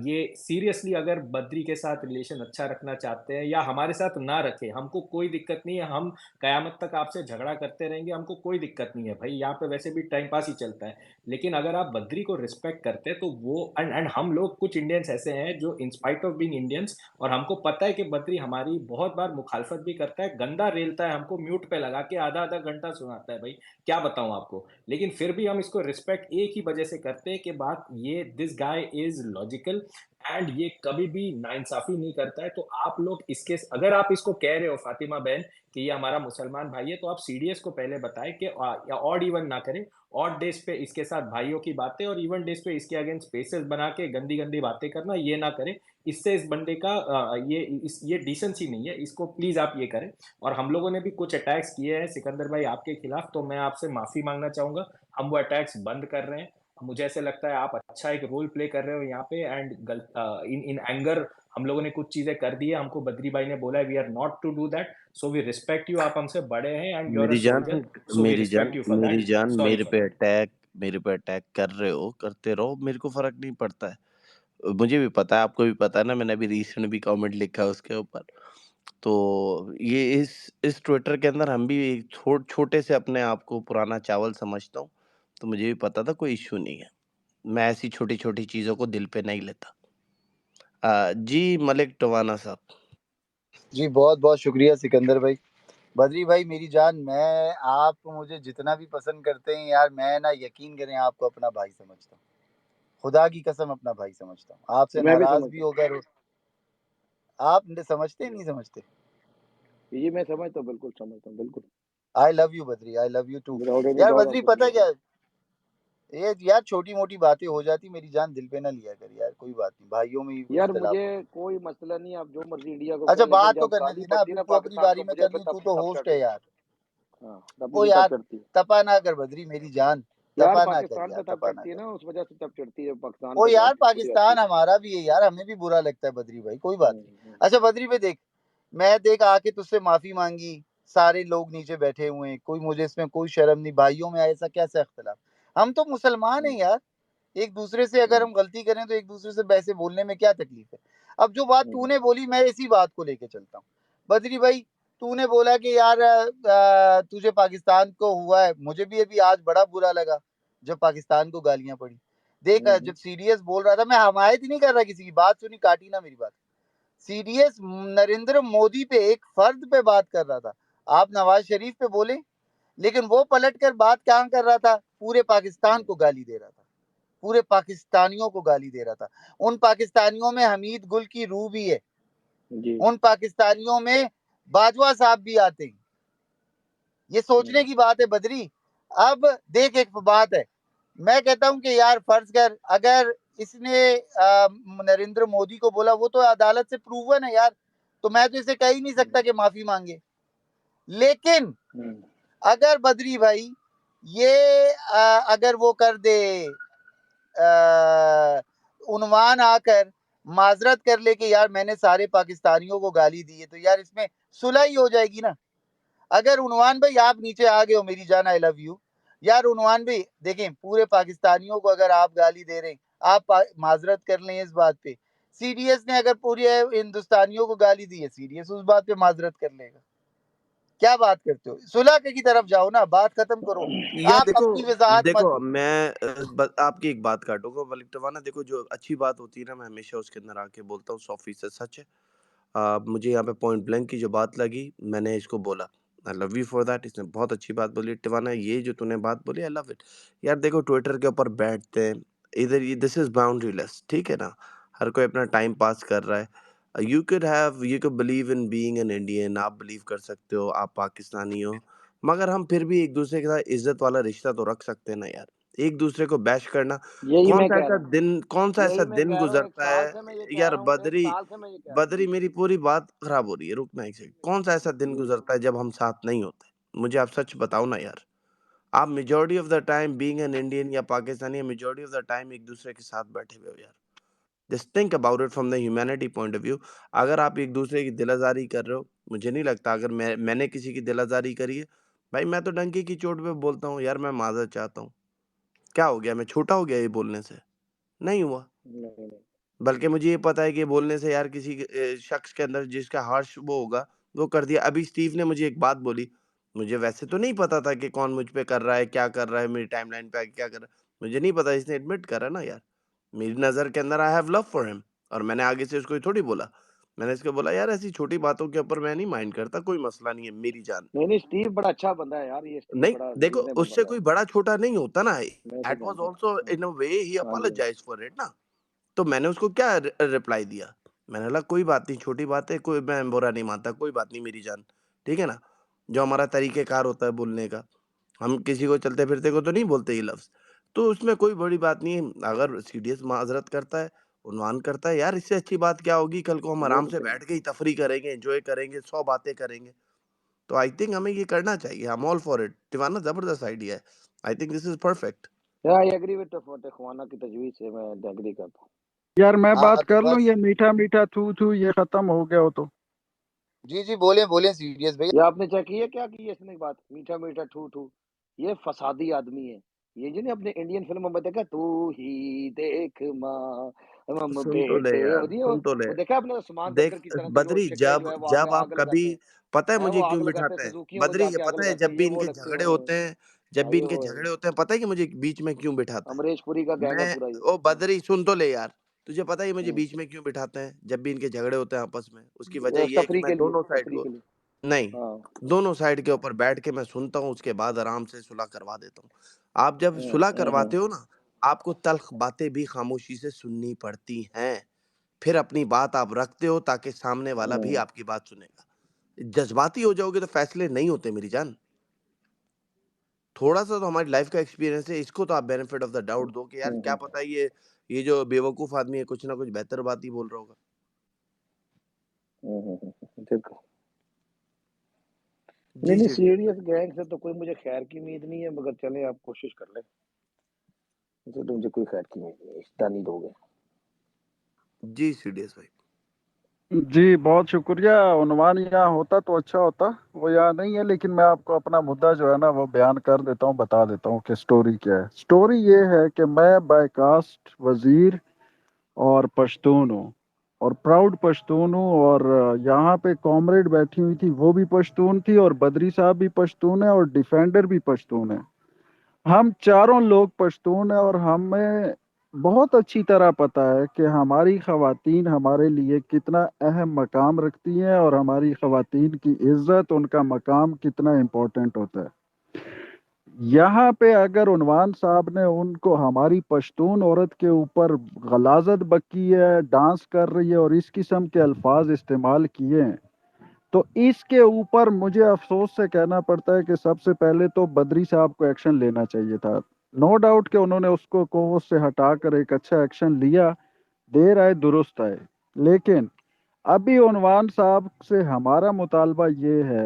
ये सीरियसली अगर बद्री के साथ रिलेशन अच्छा रखना चाहते हैं या हमारे साथ ना रखें, हमको कोई दिक्कत नहीं है, हम कयामत तक आपसे झगड़ा करते रहेंगे, हमको कोई दिक्कत नहीं है भाई, यहाँ पे वैसे भी टाइम पास ही चलता है। लेकिन अगर आप बद्री को रिस्पेक्ट करते हैं तो वो एंड हम लोग कुछ इंडियंस ऐसे हैं जो in spite of being Indians, और हमको पता है कि बद्री हमारी बहुत बार मुखालफत भी करता है, गंदा रेलता है, हमको म्यूट पे लगा के आधा आधा घंटा सुनाता है भाई, क्या बताऊं आपको। लेकिन फिर भी हम इसको रिस्पेक्ट एक ही वजह से करते हैं कि बात ये, this guy is logical and ये कभी भी नाइंसाफी नहीं करता है। तो आप लोग इसके, अगर आप इसको कह रहे हो फातिमा बहन कि ये हमारा मुसलमान भाई है, तो आप सीडीएस को पहले बताएं कि या ऑड इवन ना करें, ऑड डेज पे इसके साथ भाइयों की बातें और इवन डेज पे इसके अगेंस्ट स्पेसेस बना के गंदी गंदी बातें करना, ये ना करें। इससे इस बंदे का ये डिसेंसी नहीं है, इसको प्लीज आप ये करें। और हम लोगों ने भी कुछ अटैक्स किए हैं सिकंदर भाई आपके खिलाफ, तो मैं आपसे माफी मांगना चाहूंगा, हम वो अटैक्स बंद कर रहे हैं। मुझे ऐसे लगता है आप अच्छा एक रोल प्ले कर रहे हो यहाँ पे, एंड इन इन एंगर हम लोगों ने कुछ चीजें कर दी है, हमको बद्री भाई ने बोला है we are not to do that, so we respect you, आप हमसे बड़े हैं एंड यू आर अ मेरी जान soldier, so we respect you for मेरी दैट, जान, सॉरी फॉर दैट। मेरे पे अटैक कर रहे हो, करते रहो, मेरे को फर्क नहीं पड़ता है। मुझे भी पता है, आपको भी पता है ना, मैंने अभी रिसेंट भी कमेंट लिखा है उसके ऊपर। तो ये इस ट्विटर के अंदर हम भी एक छोटे से अपने आप को पुराना चावल समझता हूँ, तो मुझे भी पता था कोई इश्यू नहीं है। मैं ऐसी छोटी छोटी चीजों को दिल पे नहीं लेता। जी मलिक टवाना साहब। जी बहुत बहुत शुक्रिया सिकंदर भाई। बद्री भाई मेरी जान, मैं आप मुझे जितना भी पसंद करते हैं यार, मैं ना यकीन करें आपको अपना भाई समझता हूँ, खुदा की कसम अपना भाई समझता हूँ। आपसे मैं भी नाराज भी समझता होकर आप समझते नहीं समझते। हूँ ये, मैं समझता हूँ, बिल्कुल समझता हूँ, बिल्कुल। I love you Badri, I love you too. Without any यार डाउट बद्री ऑफ पता क्या क्वेश्चन। है, ये यार छोटी मोटी बातें हो जाती मेरी जान, दिल पे ना लिया कर यार, कोई बात नहीं, भाइयों में ही यार मुझे इख्तलाफ होते। कोई मसला नहीं, आप जो मर्जी इंडिया को अच्छा करें, लेकिन बात तो जब करने गाली दी ना, पड़ती अभी है ना तू अपनी पाकिस्तान बारी को, में मुझे कर फिर लूँ, तब तू तो तब होस्ट है चढ़ती है। यार। हाँ, तब ओ मुझे तब यार चढ़ती है। तपा ना कर बद्री मेरी जान, यार तपा ना कर पाकिस्तान यार, पे तब तपा ना चढ़ती है कर। ना, उस वजह से तब चढ़ती है, पाकिस्तान ओ पे यार गाली मुझे आती पाकिस्तान है। हमारा भी है यार, हमें भी बुरा लगता है बद्री भाई, कोई बात नहीं। हम्म। अच्छा बद्री भाई देख, मैं देख आके तुझसे माफी मांगी, सारे लोग नीचे बैठे हुए हैं, कोई मुझे इसमें कोई शर्म नहीं, भाइयों में ऐसा कैसा इख्तलाफ, हम तो मुसलमान हैं हम्म। यार, एक दूसरे से अगर हम्म। हम गलती करें तो एक दूसरे से वैसे बोलने में क्या तकलीफ है। अब जो बात हम्म। तूने बोली मैं इसी बात को लेके चलता हूँ। बद्री भाई तूने बोला कि यार तुझे पाकिस्तान को हुआ है, मुझे भी अभी आज बड़ा बुरा लगा जब पाकिस्तान को गालियां पड़ी। देख हम्म। जब सीडीएस बोल रहा था, मैं हमायत ही नहीं कर रहा किसी की, बात सुनी, काटी ना मेरी बात। सीडीएस नरेंद्र मोदी पे, एक फर्द पे बात कर रहा था, आप नवाज शरीफ पे बोले, लेकिन वो पलट कर बात क्या कर रहा था, पूरे पाकिस्तान को गाली दे रहा था, पूरे पाकिस्तानियों को गाली दे रहा था। उन पाकिस्तानियों में हमीद गुल की रूह भी है, जी। उन पाकिस्तानियों में बाजवा साहब भी आते हैं। ये सोचने की बात है बद्री। अब देख एक बात है, मैं कहता हूं कि यार फर्ज कर, अगर इसने नरेंद्र मोदी को बोला, वो तो अदालत से प्रूवन है यार, तो मैं तो इसे कह ही नहीं सकता कि माफी मांगे। लेकिन हम्म। अगर बद्री भाई ये अगर वो कर दे, उन्वान आकर माजरत कर ले कि यार मैंने सारे पाकिस्तानियों को गाली दी है, तो यार इसमें सुलह ही हो जाएगी ना। अगर उन्वान भाई आप नीचे आ गए हो मेरी जान, आई लव यू यार। उन्वान भाई देखें, पूरे पाकिस्तानियों को अगर आप गाली दे रहे हैं, आप माजरत कर लें इस बात पे। सीडीएस ने अगर पूरे हिंदुस्तानियों को गाली दी है, सीडीएस उस बात पे माजरत कर लेगा। क्या बात करते हो, सुलह की तरफ जाओ ना, बात खत्म करो, यार आप देखो, अपनी वजाहत मत दो। मैं आपकी एक बात काटूंगा मलिक टवाना। देखो जो अच्छी बात होती है ना, मैं हमेशा उसके अंदर आके बोलता हूँ, 100% सच है। मुझे यहाँ पे पॉइंट ब्लैंक की जो बात लगी, मैंने इसको बोला, आई लव यू फॉर दैट। इसने बहुत अच्छी बात बोली टिवाना, ये जो तूने बात बोली, आई लव इट। यार देखो ट्विटर के ऊपर बैठते हैं इधर, ये दिस इज बाउंड्रीलेस, ठीक है ना, हर कोई अपना टाइम पास कर रहा है। You can believe in being an Indian, आप बिलीव कर सकते हो आप पाकिस्तानी हो, मगर हम फिर भी एक दूसरे के साथ इज्जत वाला रिश्ता तो रख सकते हैं ना यार। एक दूसरे को बैश करना, यही मैं कह रहा हूँ, कौन सा ऐसा यही मैं दिन कह रहा हूँ, एक गुजरता साल है। से मैं ये कह यार रहा हूँ, एक बदरी, साल से मैं ये कह रहा हूँ। मेरी पूरी बात खराब हो रही है, रुकना एक सेकंड। कौन सा ऐसा दिन जी। गुजरता है जब हम साथ नहीं होते? मुझे आप सच बताओ ना यार। आप majority of the time being an Indian या Pakistani, majority of the time एक दूसरे के साथ बैठे हुए हो यार। Just think about it from the humanity point of view. अगर आप एक दूसरे की दिलाजारी कर रहे हो, मुझे नहीं लगता, अगर मैंने किसी की दिलाजारी करी है, भाई मैं तो डंकी की चोट पे बोलता हूँ यार, मैं माजरत चाहता हूँ। क्या हो गया, मैं छोटा हो गया ये बोलने से? नहीं हुआ। नहीं, बल्कि मुझे ये पता है कि बोलने से यार किसी शख्स के अंदर जिसका हार्श वो होगा, वो कर दिया। अभी स्टीव ने मुझे एक बात बोली, मुझे वैसे तो नहीं पता था कि कौन मुझ पे कर रहा है, क्या कर रहा है, मेरी टाइमलाइन पे आके क्या कर रहा है, मुझे नहीं पता। इसने एडमिट करा ना यार, मेरी नज़र के अंदर I have love for him, और मैंने आगे से उसको ये थोड़ी बोला। मैंने इसको बोला यार ऐसी छोटी बातों के ऊपर मैं नहीं माइंड करता, कोई मसला नहीं है मेरी जान। नहीं, नहीं, स्टीव बड़ा अच्छा बंदा है यार, ये स्टीव नहीं, बड़ा देखो रीज़नेबल उससे बंदा है। कोई बड़ा छोटा नहीं होता ना, मैं तो दैट वाज़ जानता हूँ। आल्सो इन अ वे ही हाँ जी। अपोलोजाइज्ड फॉर इट ना। तो मैंने उसको क्या रिप्लाई दिया, मैंने बोला कोई बात नहीं, छोटी बात है, कोई मैं बुरा नहीं मानता, कोई बात नहीं मेरी जान, ठीक है ना। जो हमारा तरीक़ेकार होता है बोलने का, हम किसी को चलते फिरते को तो नहीं बोलते ये लफ्ज़, तो उसमें कोई बड़ी बात नहीं है। अगर सीडीएस माज़रत करता है, उन्वान करता है, यार इससे अच्छी बात क्या होगी? कल को हम वो आराम तो से सही है। बैठ के ही तफरी करेंगे, एन्जॉय करेंगे, 100 बातें करेंगे। तो आई थिंक हमें ये करना चाहिए, I am all for it. दीवाना ज़बरदस्त आइडिया है, I think this is perfect. या आई एग्री विद ख्वाना की तजवीज़ से मैं एग्री करता हूँ। यार मैं हाँ, बात तो कर लूं, बस ये मीठा मीठा थू थू ये खत्म हो गया हो तो? जी, बोलें सीरियस भैया। ये आपने चेक किया क्या की है इसने बात? मीठा मीठा ठू ठू, ये फसादी आदमी है। ये जो नहीं अपने इंडियन फिल्मों में देखा, तू ही देख माँ हम सुन तो ले बेटे, यार, और ये सुन तो ले। वो देखा आपने उस्मान देख दक्कर की तरह जो बद्री, शिके जो जब है वो आग जब आप आग कभी, लगाते हैं। पता है हैं मुझे वो आग क्यों लगाते हैं, बिठाते हैं? सुजुकियों को बद्री, ये जाके आग पता है लगाते जब हैं, भी ये वो इनके लगते झगड़े हैं। होते हैं, जब हाँ, भी ये इनके वो झगड़े होते हैं, पता है कि मुझे बीच में क्यों बिठाते हैं? अमरीश पुरी का गैंग है मैं पूरा ये। ओ बद्री सुन तो ले यार, तुझे पता है ये मुझे हम्म, बीच में क्यों बिठाते हैं जब भी इनके झगड़े होते हैं आपस में? उसकी वजह ये है कि तफरी मैं के लिए, दोनों साइड तफरी को, के लिए। नहीं, हाँ। दोनों साइड के ऊपर बैठ के मैं सुनता हूँ, उसके बाद आराम से सुलह करवा देता हूँ। आप जब सुलह करवाते हो ना, आपको तल्ख़ बातें भी खामोशी से सुननी पड़ती हैं। फिर अपनी बात आप रखते हो ताकि सामने वाला भी हम्म, आपकी बात सुनेगा। जज़्बाती हो जाओगे तो फैसले नहीं होते मेरी जान। थोड़ा-सा तो हमारी लाइफ़ का एक्सपीरियंस है, इसको तो आप बेनिफिट ऑफ द डाउट दो कि यार क्या हम्म, पता ये जो बेवकूफ़ आदमी है कुछ ना कुछ बेहतर बात ही बोल रहा होगा। देखो, नहीं जी, नहीं, सीरियस सीरियस भाई। गैंग से तो कोई मुझे खैर की उम्मीद नहीं है, मगर चलें आप कोशिश कर लें। इससे तो मुझे कोई खैर की उम्मीद नहीं है, इतना नहीं दोगे। जी, सीरियस भाई। जी बहुत शुक्रिया। उन्वान यहाँ होता तो अच्छा होता, वो यहाँ नहीं है, लेकिन मैं आपको अपना मुद्दा जो है ना वो बयान कर देता हूँ, बता देता हूँ कि स्टोरी क्या है। स्टोरी ये है कि मैं बाय कास्ट वजीर और पश्तून हूँ, और प्राउड पश्तून हूँ, और यहाँ पे कॉमरेड बैठी हुई थी वो भी पश्तून थी, और बद्री साहब भी पश्तून है, और डिफेंडर भी पश्तून है। हम चारों लोग पश्तून हैं, और हमें बहुत अच्छी तरह पता है कि हमारी ख़वातीन हमारे लिए कितना अहम मकाम रखती हैं, और हमारी ख़वातीन की इज्जत, उनका मकाम कितना इम्पोर्टेंट होता है। यहाँ पे अगर उन्वान साहब ने उनको, हमारी पश्तून औरत के ऊपर गलाजत बकी है, डांस कर रही है और इस किस्म के अल्फाज इस्तेमाल किए हैं, तो इसके ऊपर मुझे अफसोस से कहना पड़ता है कि सबसे पहले तो बद्री साहब को एक्शन लेना चाहिए था। नो डाउट कि उन्होंने उसको कोर्स से हटाकर एक अच्छा एक्शन लिया, देर आए दुरुस्त आए, लेकिन अभी उन्वान साहब से हमारा मुतालबा ये है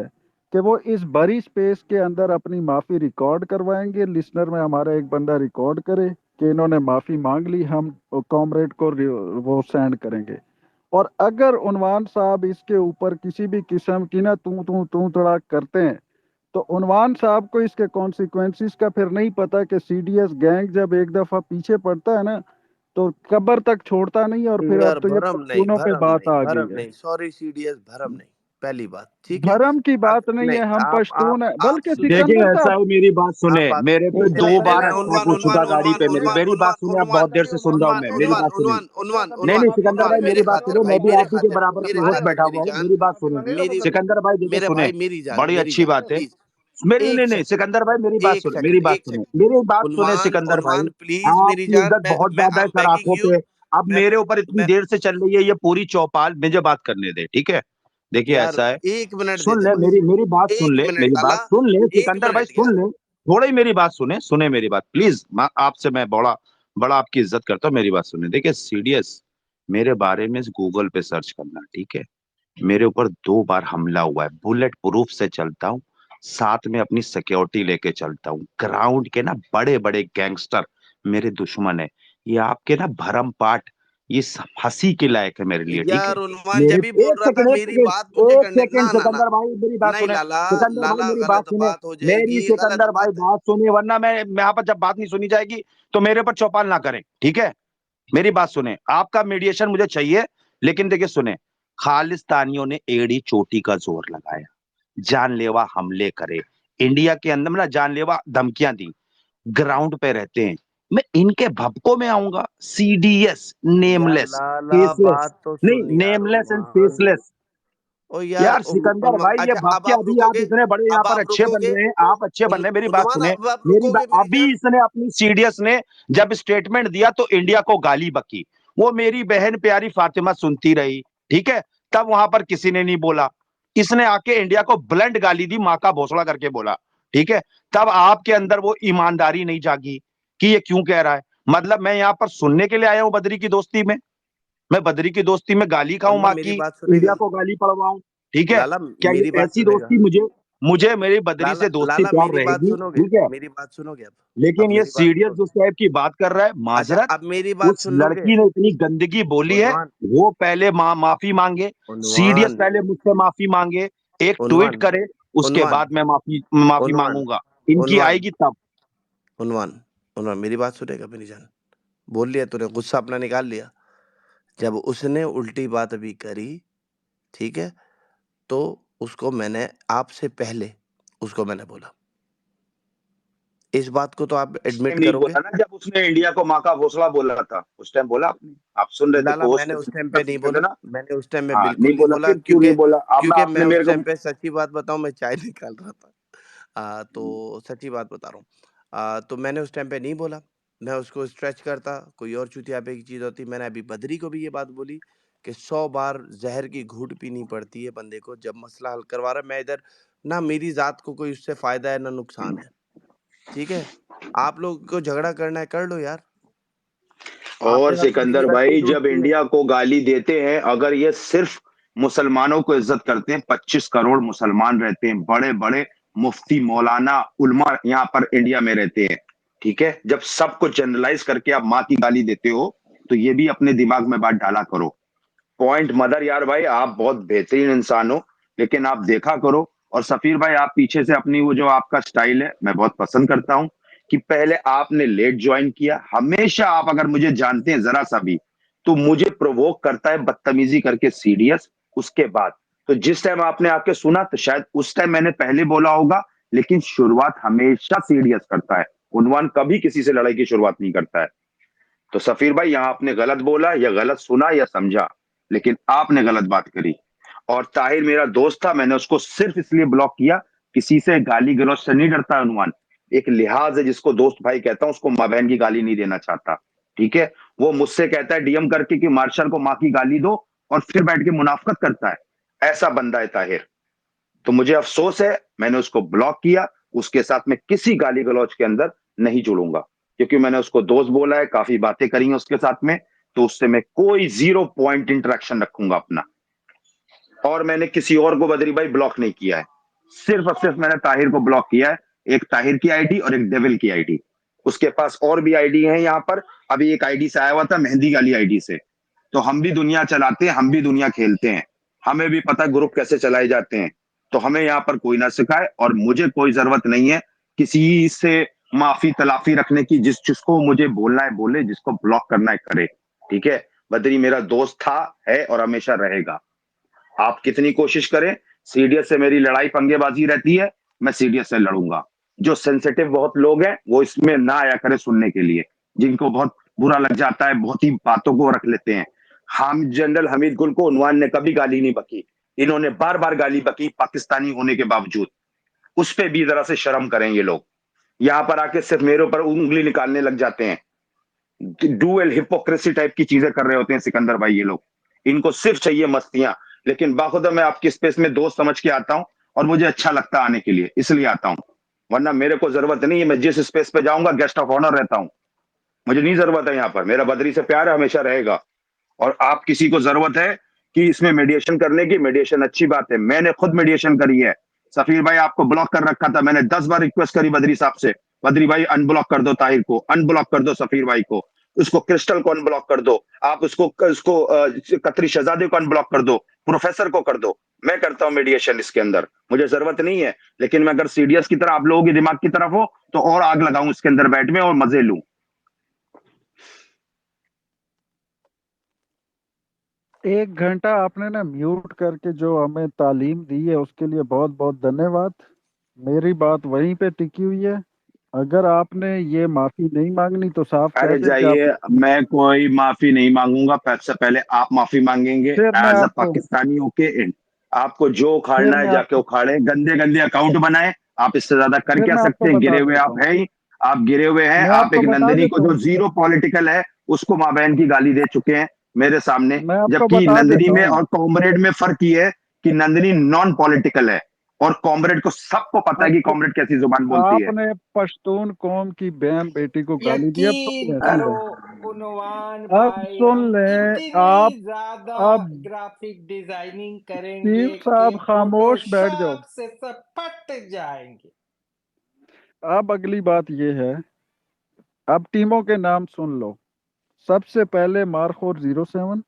कि वो इस बड़ी स्पेस के अंदर अपनी माफ़ी रिकॉर्ड करवाएंगे, लिसनर में हमारा एक बंदा रिकॉर्ड करे कि इन्होंने माफ़ी मांग ली, हम कॉमरेड को वो सेंड करेंगे। और अगर उन्वान साहब इसके ऊपर किसी भी किस्म की ना तू तड़ाक करते हैं, तो उन्वान साहब को इसके कॉन्सिक्वेंसेस का फिर नहीं पता कि सीडीएस गैंग जब एक दफ़ा पीछे पड़ता है ना तो कब्र तक छोड़ता नहीं, और फिर अब यार तो ये पश्तूनों पे बात आ गई भरम है। नहीं, सॉरी सीडीएस, भरम नहीं, पहली बात, ठीक है? धर्म की बात नहीं नहीं, है, हम पश्तून है, आप बल्कि सुनिए, देखिए सिकंदर ऐसा साहब। है, मेरी बात आप सुने, बात मेरे पे नहीं, दो नहीं, बार नहीं, अटैक हो चुका गाड़ी पे मेरे। मेरी बात सुने, आप बहुत देर से सुन रहा हूँ मैं, मेरी बात सुने। नहीं नहीं सिकंदर भाई मेरी बात सुने, मैं भी आप ही के बराबर मेरे बेहोश खातिर बैठा मेरी हुआ हूँ, जान, मेरी बात सुने। मेरी, सिकंदर भाई देखिए मेरे सुने, भाई बड़ी मेरी अच्छी जान, बात है। प्लीज, मेरी नहीं एक नहीं सेकंड, सिकंदर भाई मेरी बात एक सुने, मेरी सेकंड, बात एक सुने, सेकंड, मेरी बात सुने उन्वान, सिकंदर भाई। उन्वान, प्लीज मेरी आपकी जान, इज्जत बहुत मैं ज्यादा आई है एम सराखों बेगिंग यू, पे। अब मैं मेरे ऊपर इतनी मैं देर से चल रही है ये पूरी चौपाल, मुझे बात करने दे, ठीक है? देखिए यार ऐसा है, 1 मिनट दे सुन दे ले बस, मेरी मेरी बात सुन 1 ले, मिनट मेरी बात लाला, सुन ले 1 सिकंदर भाई, मिनट सुन यार। ले, थोड़ा ही मेरी बात सुने, सुने मेरी बात प्लीज। आपसे मैं बड़ा बड़ा आपकी इज्जत करता हूँ, मेरी बात सुने। देखिए सीडीएस, मेरे बारे में गूगल पे सर्च करना, ठीक है? मेरे ऊपर 2 बार हमला हुआ है, बुलेट प्रूफ से चलता हूँ, साथ में अपनी सिक्योरिटी लेके चलता हूँ। ग्राउंड के ना बड़े बड़े गैंगस्टर मेरे दुश्मन है। ये आपके ना भरम पाठ ये हंसी के लायक है मेरे लिए, ठीक है। यार उन्वान मेरे जब ही बोल एक रहा था सेकंड, एक मेरी सेकंड, बात मुझे एक करने सेकंड, ना ना ना सिकंदर भाई मेरी बात नहीं सुने, लाला सिकंदर भाई लाला मेरी बात गलत सुने, बात हो मेरी जाएगी, ये गलत सिकंदर भाई बात है। बात सुनिए, वरना मैं यहाँ पर जब बात नहीं सुनी जाएगी तो मेरे पर चौपाल ना करें, ठीक है। मेरी बात सुने, आपका मीडिएशन मुझे चाहिए, लेकिन देखिए सुने, खालिस्तानियों ने एड़ी चोटी का जोर लगाया, जानलेवा हमले करे, इंडिया के अंदर में ना जानलेवा धमकियां दी, ग्राउंड पे रहते हैं। मैं इनके भपकों में आऊंगा, सीडीएस, यार नेमलेस, लाला फेसलेस, बात तो नहीं सुन यार नेमलेस एंड उन्वान। फेसलेस। ओ यार यार सिकंदर भाई ये अच्छा अब भपके आप अभी आप रुकोगे, इतने बड़े यहाँ अब पर आप अच्छे बन रुकोगे रहे हैं, आप अच्छे बन रहे हैं, मेरी बात उन्वान, सुने, अब आप रुकोगे मेरी अभी जान। इसने अपनी सीडीएस ने जब स्टेटमेंट दिया तो इंडिया को गाली बकी, वो मेरी बहन प्यारी फातिमा सुनती रही, ठीक है। तब वहां पर किसी ने नहीं बोला, इसने आके इंडिया को ब्लंट गाली दी, माँ का भोसड़ा करके बोला, ठीक है। तब आपके अंदर वो ईमानदारी नहीं जागी कि ये क्यों कह रहा है। मतलब मैं यहाँ पर सुनने के लिए आया हूँ बद्री की दोस्ती में, मैं बद्री की दोस्ती में गाली खाऊं वरना माँ मेरी की, बात सुनेगा इंडिया को गाली पड़वाऊं, ठीक है। लाला, क्या मेरी ये बात ऐसी सुनेगा दोस्ती मुझे मुझे मेरी बद्री लाला से दोस्ती लाला प्यार मेरी बात रहेगी, सुनोगे, ठीक है। मेरी बात सुनोगे अब लेकिन ये मेरी बात सीरियस सुनोगे। जिस टाइप की बात कर रहा है, अच्छा माजरत, अब मेरी बात उस सुन लोगे लड़की ने इतनी गंदगी बोली है, उन्वान वो पहले माफी मांगे, सीरियस उन्वान पहले मुझसे माफी मांगे, एक ट्वीट उन्वान करे, उसके उन्वान बाद मैं माफी उन्वान मांगूंगा, इनकी उन्वान आएगी तब। उन्वान उन्वान मेरी बात सुनेगा मेरी जान। बोल लिया तूने, गुस्सा अपना निकाल लिया। जब उसने उल्टी बात अभी करी, ठीक है, तो उसको मैंने आपसे पहले उसको मैंने बोला, इस बात को तो आप उस एडमिट टाइम नहीं करोगे। बोला ना जब उसने इंडिया को माँ का भोसला बोला था, उस टाइम बोला आपने? आप सुन रहे थे, लाला पोस्ट मैंने उस टाइम पे कर नहीं सकते थे बोला, ना। मैंने उस टाइम में हाँ बिल्कुल नहीं नहीं बोला, बोला, फिर क्यों नहीं बोला? अब क्योंकि आपने मैं मेरे उस को टाइम पे सच्ची बात बताऊं, मैं चाय निकाल रहा था। तो सच्ची बात बता रहा हूँ। तो मैंने उस टाइम पे नहीं बोला, मैं उसको स्ट्रेच करता, कोई और चूतियापे की चीज होती। मैंने अभी बद्री को भी ये बात बोली कि 100 बार जहर की घूंट पीनी पड़ती है बंदे को जब मसला हल करवा रहा है। मैं इधर ना मेरी जात को कोई उससे फायदा है ना नुकसान है, ठीक है। आप लोग को झगड़ा करना है कर लो यार, और आपके साथ तो मेरी सिकंदर अच्छी भाई जब दोस्ती है। इंडिया को गाली देते हैं, अगर ये सिर्फ मुसलमानों को इज्जत करते हैं, 25 करोड़ मुसलमान रहते हैं, बड़े बड़े मुफ्ती मौलाना उलमा यहाँ पर इंडिया में रहते हैं, ठीक है। जब सबको जनरलाइज करके आप माँ की गाली देते हो, तो ये भी अपने दिमाग में बात डाला करो। पॉइंट मदर यार भाई, आप बहुत बेहतरीन इंसान हो, लेकिन आप देखा करो। और सफीर भाई, आप पीछे से अपनी वो जो आपका स्टाइल है मैं बहुत पसंद करता हूं, कि पहले आपने लेट ज्वाइन किया, हमेशा आप अगर मुझे जानते हैं जरा सा भी, तो मुझे प्रोवोक करता है बदतमीजी करके सीरियस, उसके बाद। तो जिस टाइम आपने आके सुना तो शायद उस टाइम मैंने पहले बोला होगा, लेकिन शुरुआत हमेशा सीरियस करता है। उन्वान कभी किसी से लड़ाई की शुरुआत नहीं करता है। तो सफीर भाई, यहां आपने गलत बोला या गलत सुना या समझा, लेकिन आपने गलत बात करी। और ताहिर मेरा दोस्त था, मैंने उसको सिर्फ इसलिए ब्लॉक किया, किसी से गाली गलौज से नहीं डरता अनुमान, एक लिहाज है जिसको दोस्त भाई कहता हूं, उसको माँ बहन की गाली नहीं देना चाहता, ठीक है। वो मुझसे कहता है डीएम करके कि मार्शल को माँ की गाली दो, और फिर बैठ के मुनाफकत करता है, ऐसा बंदा है ताहिर। तो मुझे अफसोस है, मैंने उसको ब्लॉक किया, उसके साथ में किसी गाली गलौज के अंदर नहीं जुड़ूंगा, क्योंकि मैंने उसको दोस्त बोला है, काफी बातें करी हैं उसके साथ में, तो उससे मैं कोई 0 पॉइंट इंटरेक्शन रखूंगा अपना। और मैंने किसी और को बदरी भाई ब्लॉक नहीं किया है, सिर्फ और सिर्फ मैंने ताहिर को ब्लॉक किया है। एक ताहिर की आईडी और एक डेविल की आईडी, उसके पास और भी आईडी है यहाँ पर। अभी एक आईडी से आया हुआ था, मेहंदी वाली आईडी से। तो हम भी दुनिया चलाते हैं, हम भी दुनिया खेलते हैं, हमें भी पता है ग्रुप कैसे चलाए जाते हैं। तो हमें यहाँ पर कोई ना सिखाए, और मुझे कोई जरूरत नहीं है किसी से माफी तलाफी रखने की। जिसको मुझे बोलना है बोले, जिसको ब्लॉक करना है करे, ठीक है। बदरी मेरा दोस्त था, है और हमेशा रहेगा। आप कितनी कोशिश करें, सीडीएस से मेरी लड़ाई पंगेबाजी रहती है, मैं सीडीएस से लड़ूंगा। जो सेंसिटिव बहुत लोग हैं वो इसमें ना आया करे सुनने के लिए, जिनको बहुत बुरा लग जाता है, बहुत ही बातों को रख लेते हैं। हम जनरल हमीद गुल को उन्वान ने कभी गाली नहीं बकी, इन्होंने बार बार गाली बकी पाकिस्तानी होने के बावजूद। उस पे भी जरा से शर्म करें ये लोग, यहाँ पर आके सिर्फ मेरे ऊपर उंगली निकालने लग जाते हैं। डुअल हिपोक्रेसी टाइप की चीजें कर रहे होते हैं सिकंदर भाई ये लोग, इनको सिर्फ चाहिए मस्तियां। लेकिन बाखुदा मैं आपकी स्पेस में दोस्त समझ के आता हूं, और मुझे अच्छा लगता है आने के लिए, इसलिए आता हूं, वरना मेरे को जरूरत नहीं है। मैं जिस स्पेस पे जाऊंगा गेस्ट ऑफ ऑनर रहता हूं, मुझे नहीं जरूरत है यहाँ पर। मेरा बदरी से प्यार है, हमेशा रहेगा। और आप किसी को जरूरत है कि इसमें मेडिएशन करने की, मेडिएशन अच्छी बात है, मैंने खुद मेडिएशन करी है। सफीर भाई आपको ब्लॉक कर रखा था, मैंने 10 बार रिक्वेस्ट करी बदरी साहब से, बदरी भाई अनब्लॉक कर दो ताहिर को, अनब्लॉक कर दो सफीर भाई को। उसको क्रिस्टल को अनब्लॉक कर दो, आप उसको कतरी शहजादे को अनब्लॉक कर दो, प्रोफेसर को कर दो। मैं करता हूँ मीडिएशन इसके अंदर, मुझे जरूरत नहीं है, लेकिन मैं अगर सीडीएस की तरह आप लोगों के दिमाग की तरफ हो तो और आग लगाऊं इसके अंदर बैठ में और मजे लूं। 1 घंटा आपने ना म्यूट करके जो हमें तालीम दी है उसके लिए बहुत बहुत धन्यवाद। मेरी बात वहीं पे टिकी हुई है। अगर आपने ये माफी नहीं मांगनी तो साफ कह अरे दें कि जाइए, आप, मैं कोई माफी नहीं मांगूंगा, सबसे पहले आप माफी मांगेंगे फिर मैं एज अ आपको पाकिस्तानी होके। आपको जो फिर उखाड़ना है मैं जाके आपको उखाड़े, गंदे गंदे अकाउंट बनाए, आप इससे ज्यादा कर फिर क्या मैं आपको सकते हैं? बता गिरे हुए देता आप हूँ है ही, आप गिरे हुए हैं। मैं आप आपको एक बता नंदिनी को देता जो हूँ जीरो पॉलिटिकल है उसको माँ बहन की गाली दे चुके हैं मेरे सामने, मैं आपको जबकि बता नंदिनी देता में हूँ और कॉमरेड में फर्क ये है कि नंदिनी नॉन पॉलिटिकल है और कॉमरेड को सबको पता है कि अब कॉमरेड कैसी जुबान बोलती है। आपने पश्तून कौम की बहन बेटी को गाली दी। अब सुन यकीन लें सुन करो लें उनवान अब भाई, सुन हम लें आप इतनी ज्यादा अब ग्राफिक डिजाइनिंग स्टीव करेंगे कि साहब खामोश बैठ जाओ। फोटोशॉप से सब फट जाएंगे। अब अगली बात ये है, अब टीमों के नाम सुन लो। सबसे पहले मारखोर 07,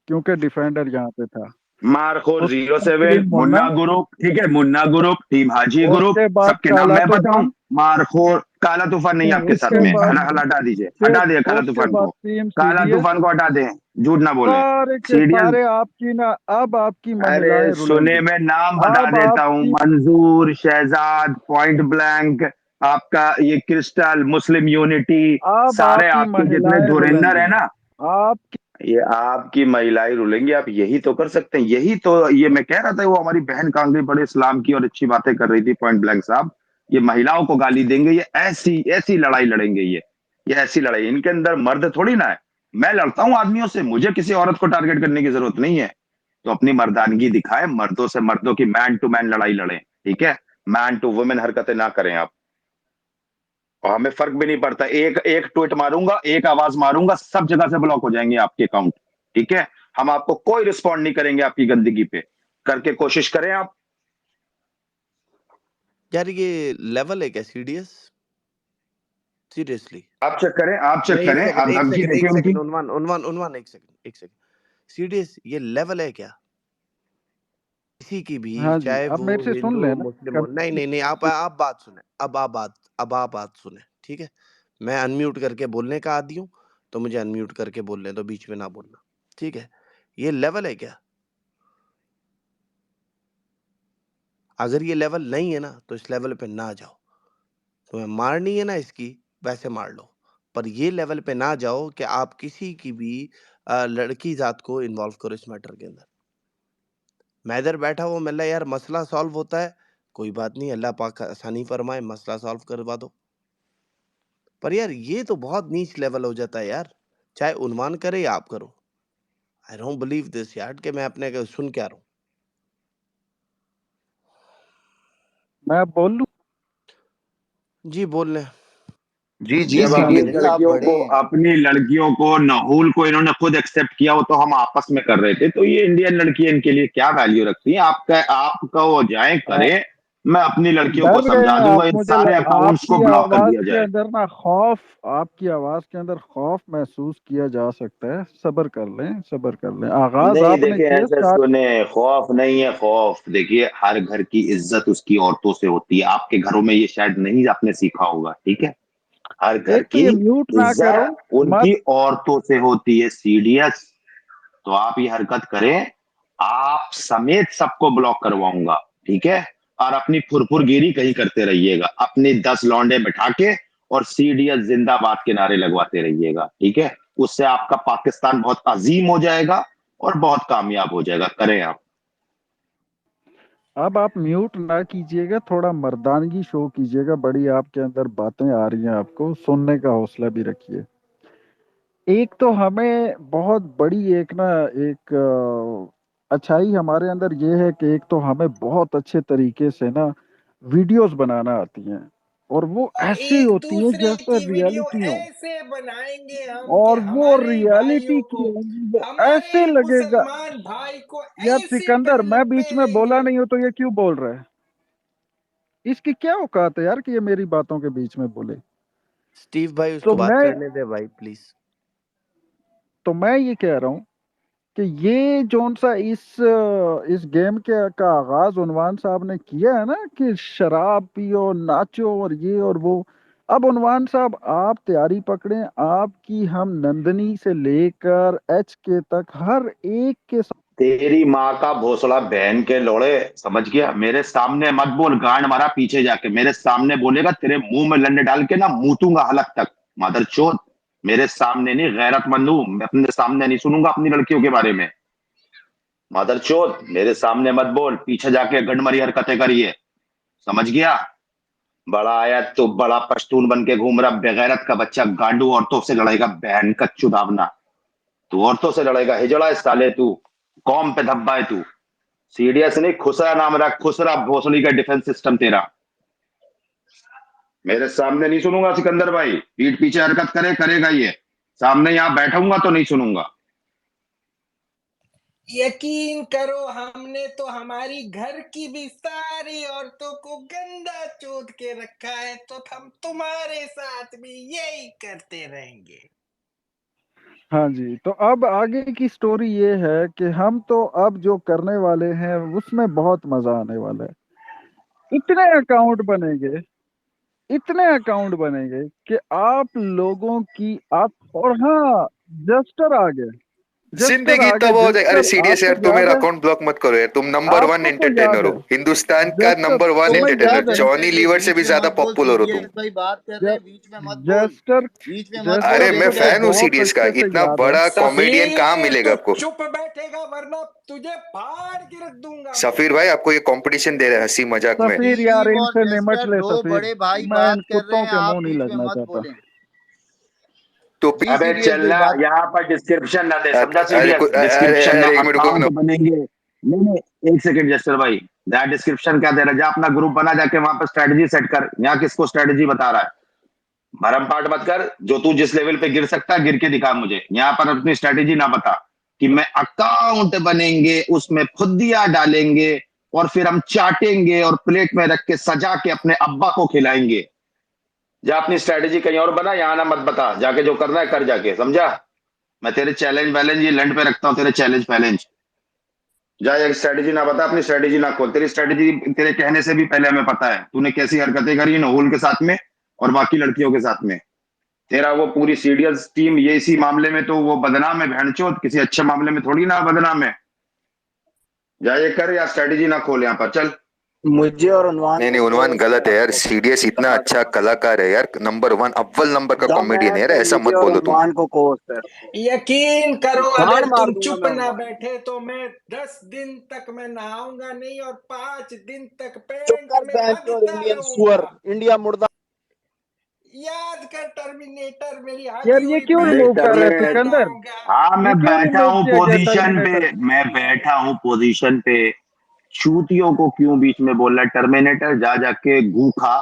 क्योंकि डिफेंडर यहाँ पे था। मारखोर उसके बाद 07, टीम मुन्ना, मुन्ना ग्रुप, ठीक है, मुन्ना ग्रुप, टीम हाजी ग्रुप, उसके बाद सबके नाम काला मैं बताऊं? तूफान, मारखोर, काला तूफान नहीं आपके साथ उसके में, बाद हटा दीजिए, फिर हटा दिए काला उसके तूफान बाद को, टीम काला सीडीएस। तूफान को हटा दें, झूठ ना बोलें। सारे के सीरियस, सारे आपकी ना, अब आपकी अरे महिलाएं सुने, रुलेंगी। मैं नाम बता अब देता हूं, आपकी मंजूर, शहजाद, पॉइंट ब्लैंक, आपका ये क्रिस्टल, मुस्लिम यूनिटी, अब सारे आपकी आपके जितने महिलाएं धुरंधर रुलेंगी। है ना, आपकी ये आपकी महिलाएं रुलेंगी। आप यही तो कर सकते हैं, यही तो, ये मैं कह रहा था, वो हमारी बहन कांगड़ी बड़े इस्लाम की और अच्छी बातें कर रही थी पॉइंट ब्लैंक साहब। ये महिलाओं को गाली देंगे, ये ऐसी ऐसी लड़ाई लड़ेंगे, ये ऐसी लड़ाई, इनके अंदर मर्द थोड़ी ना है। मैं लड़ता हूं आदमियों से, मुझे किसी औरत को टारगेट करने की जरूरत नहीं है। तो अपनी मर्दानगी दिखाए, मर्दों से मर्दों की मैन टू मैन लड़ाई लड़े, ठीक है, मैन टू वुमेन हरकतें ना करें आप। और हमें फर्क भी नहीं पड़ता, एक एक ट्वीट मारूंगा, एक आवाज मारूंगा, सब जगह से ब्लॉक हो जाएंगे आपके अकाउंट, ठीक है। हम आपको कोई रिस्पॉन्ड नहीं करेंगे आपकी गंदगी पे, करके कोशिश करें आप। यार ये लेवल है क्या सीडीएस? सीरियसली आप चेक करें, आप चेक नहीं, एक करें, सेकंड आप एक धमकी सेकंड देखिए एक उनकी। सेकंड उन्वान उन्वान उन्वान एक सेकंड सीडीएस ये लेवल है क्या किसी की भी, हाँ जी, चाहे अब वो मेरे से सुन हिंदू हो लेना मुस्लिम हो? नहीं कभी। नहीं नहीं, आप बात सुने, अब आप बात सुने, ठीक है। मैं अनम्यूट करके बोलने का आदी हूँ, तो मुझे अनम्यूट करके बोलने दो, बीच में ना बोलना, ठीक है। ये लेवल है क्या? अगर ये लेवल नहीं है ना तो इस लेवल पे ना जाओ। तुम्हें मारनी है ना इसकी, वैसे मार लो, पर ये लेवल पे ना जाओ कि आप किसी की भी लड़की जात को इन्वॉल्व करो इस मैटर के अंदर। मैं इधर बैठा हूँ, मैं यार मसला सॉल्व होता है, कोई बात नहीं, अल्लाह पाक आसानी फरमाए, मसला सॉल्व करवा दो। पर यार ये तो बहुत नीच लेवल हो जाता है यार, चाहे उन्मान करे या आप करो। आई डोंट बिलीव दिस यार कि मैं अपने को सुन क्या रहा हूँ। मैं बोल लूं? जी बोल रहे। जी जी, जी अब हाँ अपनी सीडीएस जी, जी आप लड़कियों बड़े को, हैं। अपनी लड़कियों को, नहूल को इन्होंने खुद एक्सेप्ट किया, वो तो हम आपस में कर रहे थे, तो ये इंडियन लड़की इनके लिए क्या वैल्यू रखती है? आपका वो जाए आ, करे, मैं अपनी लड़कियों को डर गए समझा हैं दूंगा, आप। इन मुझे सारे अकाउंट्स को आपकी ब्लॉक कर आवाज दिया के जाए। अंदर ना खौफ, आपकी आवाज के अंदर खौफ महसूस किया जा सकता है। सब्र कर लें, सब्र कर लें। आगाज नहीं आपने देखिए, किया, ऐसे स्टार्ट। सुने, खौफ नहीं है, खौफ देखिए, हर घर की इज्जत उसकी औरतों से होती है। आपके घरों में ये शायद नहीं आपने सीखा होगा, ठीक है। हर घर एक तो की ये म्यूट ना करो इज्जत उनकी मत। औरतों से होती है, सीडीएस। तो आप ये हरकत करें, आप समेत सबको ब्लॉक करवाऊंगा, ठीक है। और अपनी फुरफुरगिरी कहीं करते रहिएगा, अपने 10 लौंडे बैठा के और सीडीएस जिंदाबाद के नारे लगवाते रहिएगा, ठीक है। उससे आपका पाकिस्तान बहुत अजीम हो जाएगा और बहुत कामयाब हो जाएगा। करें आप। अब आप म्यूट ना कीजिएगा, थोड़ा मर्दानगी शो कीजिएगा। बड़ी आपके अंदर बातें आ रही हैं, आपको सुनने का हौसला भी रखिए। एक तो हमें बहुत बड़ी एक ना एक अच्छाई हमारे अंदर ये है कि एक तो हमें बहुत अच्छे तरीके से ना वीडियोस बनाना आती हैं, और वो और ऐसी एक होती हैं दूसरे जैसे की वीडियो रियलिटी हो। ऐसे बनाएंगे हम कि और वो हमारे रियलिटी भाइयों की को, होगी, वो ऐसे हमारे लगेगा। मुसलमान भाई को यार ऐसे सिकंदर, मैं टर्न बीच पे में बोला लेंगे। नहीं हूं तो ये क्यों बोल रहा है? इसकी क्या औकात है यार कि ये मेरी बातों के बीच में बोले? स्टीव भाई तो उसको बात मैं करने दे भाई प्लीज। तो मैं ये कह रहा हूँ कि ये जोन सा इस गेम के का आगाज उन्वान साहब ने किया है ना कि शराब पियो नाचो और ये और वो। अब उन्वान साहब आप तैयारी पकड़ें, आपकी हम नंदनी से लेकर एच के तक हर एक के साथ। तेरी माँ का भोसड़ा बहन के लोड़े, समझ गया? मेरे सामने मत बोल, गांड मारा पीछे जाके। मेरे सामने बोलेगा तेरे मुंह में लंड डाल के ना मूतूंगा हलक तक, मदर चोद। मेरे सामने नहीं, गैरतमंद हूं मैं, अपने सामने नहीं सुनूंगा अपनी लड़कियों के बारे में। मदर चोद, मेरे सामने मत बोल, पीछे जाके गंडमरी हरकतें करिए, समझ गया? बड़ा आया तो बड़ा पश्तून बन के घूम रहा, बेगैरत का बच्चा, गांडू। औरतों से लड़ेगा बहन का चुदावना, तू औरतों से लड़ेगा, हिजड़ा है साले तू, कौम पे धब्बा है तू। सीडीएस नहीं, खुसरा नाम रख, खुसरा भोसड़ी का डिफेंस सिस्टम तेरा। मेरे सामने नहीं सुनूंगा सिकंदर भाई, पीठ पीछे हरकत करेगा ये, सामने यहां बैठूंगा तो नहीं सुनूंगा। यकीन करो हमने तो हमारी घर की भी सारी औरतों को गंदा चोद के रखा है, तो हम तुम्हारे साथ भी यही करते रहेंगे। हाँ जी, तो अब आगे की स्टोरी ये है कि हम तो अब जो करने वाले हैं उसमें बहुत मजा आने वाला है। इतने अकाउंट बनेंगे, इतने अकाउंट बनेंगे कि आप लोगों की आप। और हाँ, जस्टर आ गए, जस्टर जिंदगी आ गए। तबाह हो जाए। अरे जस्टर सीरियस यार, आपको तुम याद मेरा है, अकाउंट ब्लॉक मत करो यार, तुम नंबर 1 आपको तो एंटरटेनर याद हो, है हिंदुस्तान का जस्टर, नंबर 1 तुम्हें एक याद एंटरटेनर। है जॉनी सेकंड, लीवर से बीच भी में ज्यादा मत बोल, पॉपुलर हो तुम। सीडीएस भाई बात कर रहे ज, हैं, बीच में मत बोल, जस्टर बीच में मत बोल अरे जस्टर मैं को तो फैन जस्टर। हूँ बहुत सीरीज का, अच्छे से इतना याद है। बड़ा कॉमेडियन कहाँ सफीर मिलेगा तो आपको? चुप बैठेगा वरना तुझे फाड़ के रख दूंगा मैं। सफीर भाई आपको ये कंपटीशन दे रहे हैं हंसी मजाक में। सफीर यार, स्टीव और इनसे निमट जस्टर ले दो सफीर, बड़े भाई मैं इन बात कर रहे कुत्तों हैं, के आप मुंह नहीं बीच में लगना मत चाहता। बोलें। तो जी अबे सीडीएस भाई चलना, बात। यहाँ पर डिस्क्रिप्शन ना दे, समझा? अरे सीरियस अरे डिस्क्रिप्शन में अरे एक मिनट रुको अकाउंट ना। बनेंगे। नहीं नहीं, एक सेकंड जस्टर भाई, यहाँ डिस्क्रिप्शन क्या दे रहा है? जा अपना ग्रुप बना, जाके वहां पर स्ट्रेटजी सेट कर। यहाँ किसको स्ट्रेटजी बता रहा है? भरम पाट मत कर, जो तू जिस लेवल पे गिर सकता है गिर के दिखा मुझे। यहाँ पर अपनी स्ट्रेटेजी ना बता कि मैं अकाउंट बनेंगे, उसमें खुदिया डालेंगे और फिर हम चाटेंगे और प्लेट में रख के सजा के अपने अब्बा को खिलाएंगे। जा अपनी स्ट्रेटेजी कहीं और बना, यहाँ ना मत बता। जाके जो करना है कर, जाके, समझा? मैं तेरे चैलेंज वैलेंज ये लैंड पे रखता हूँ, तेरे चैलेंज पैलेंज। जा एक स्ट्रेटेजी ना बता, अपनी स्ट्रेटेजी ना खोल। तेरी स्ट्रेटेजी तेरे कहने से भी पहले हमें पता है तूने कैसी हरकतें करी नहुल के साथ में और बाकी लड़कियों के साथ में। तेरा वो पूरी सीरियस टीम ये इसी मामले में तो वो बदनाम है भैंचोद, किसी अच्छे मामले में थोड़ी ना बदनाम है। जा ये कर, या स्ट्रेटेजी ना खोल यहाँ पर, चल। मुझे और उन्वान नहीं नहीं, को उन्वान गलत है यार, सीडीएस इतना अच्छा कलाकार है यार, नंबर 1 अव्वल नंबर का द कॉमेडियन है यार, मैच है, ऐसा मुझे मत और बोलो तुम। उन्वान को कोच है। यकीन करो गाड़ अगर मार तुम दूंगा चुप मैं ना उन्वान। बैठे तो मैं 10 दिन तक मैं नहाऊंगा नहीं और 5 दिन तक चुप पेंट कर में बैंचोद हगता इंडियन सुअर, रहूंगा। इंडिया मुर्दा। याद कर टर्मिनेटर, मेरी यार हगी ये हुई क्यों देख रिमूव पेंट कर में रहे टर्मिनेटर, सिकंदर? नहाऊंगा। हाँ ये मैं क्यों बैठा रिमूव हूँ किया गया पोजीशन पे, टर्मिनेटर? मैं बैठा हूँ पोजीशन पे। चूतियों को क्यों बीच में बोल रहा है? टर्मिनेटर जा जाके गू खा,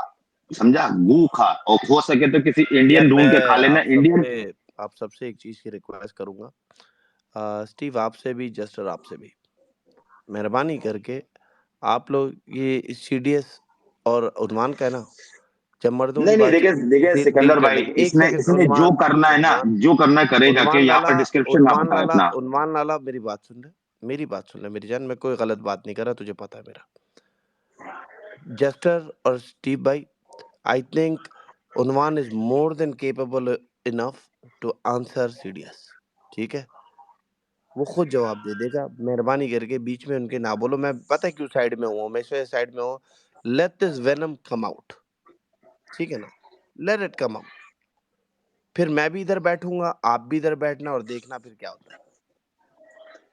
समझा? गू खा, और हो सके तो किसी यार इंडियन ढूंढ के खा मैं लेना, इंडियन। आप सबसे एक चीज की रिक्वेस्ट करूंगा, स्टीव आपसे भी, जस्टर आपसे भी, मेहरबानी करके आप लोग ये सीडीएस और उन्वान का है ना, जब मर्दों की नहीं नहीं, बात देखिए देखिए डील सिकंदर कर भाई, लेंगे। एक इसने सेकंड, इसने जो उन्वान करना है ना, उन्वान जो करना है करे, जाके उन्वान यहाँ लाला पर डिस्क्रिप्शन ना उन्वान बता लाला इतना। उन्वान लाला मेरी बात सुन ले, मेरी बात सुन ले मेरी जान, मैं कोई गलत बात नहीं कर रहा, तुझे पता है मेरा। जस्टर और स्टीव भाई, I think Unwan is more than capable enough to answer CDS, ठीक है? वो खुद जवाब दे देगा, मेहरबानी करके बीच में उनके ना बोलो। मैं पता है क्यों साइड में हूँ, मैं इस वजह साइड में हूँ, let this venom come out, ठीक है ना? लेट इट कम आउट, फिर मैं भी इधर बैठूंगा, आप भी इधर बैठना और देखना फिर क्या होता है।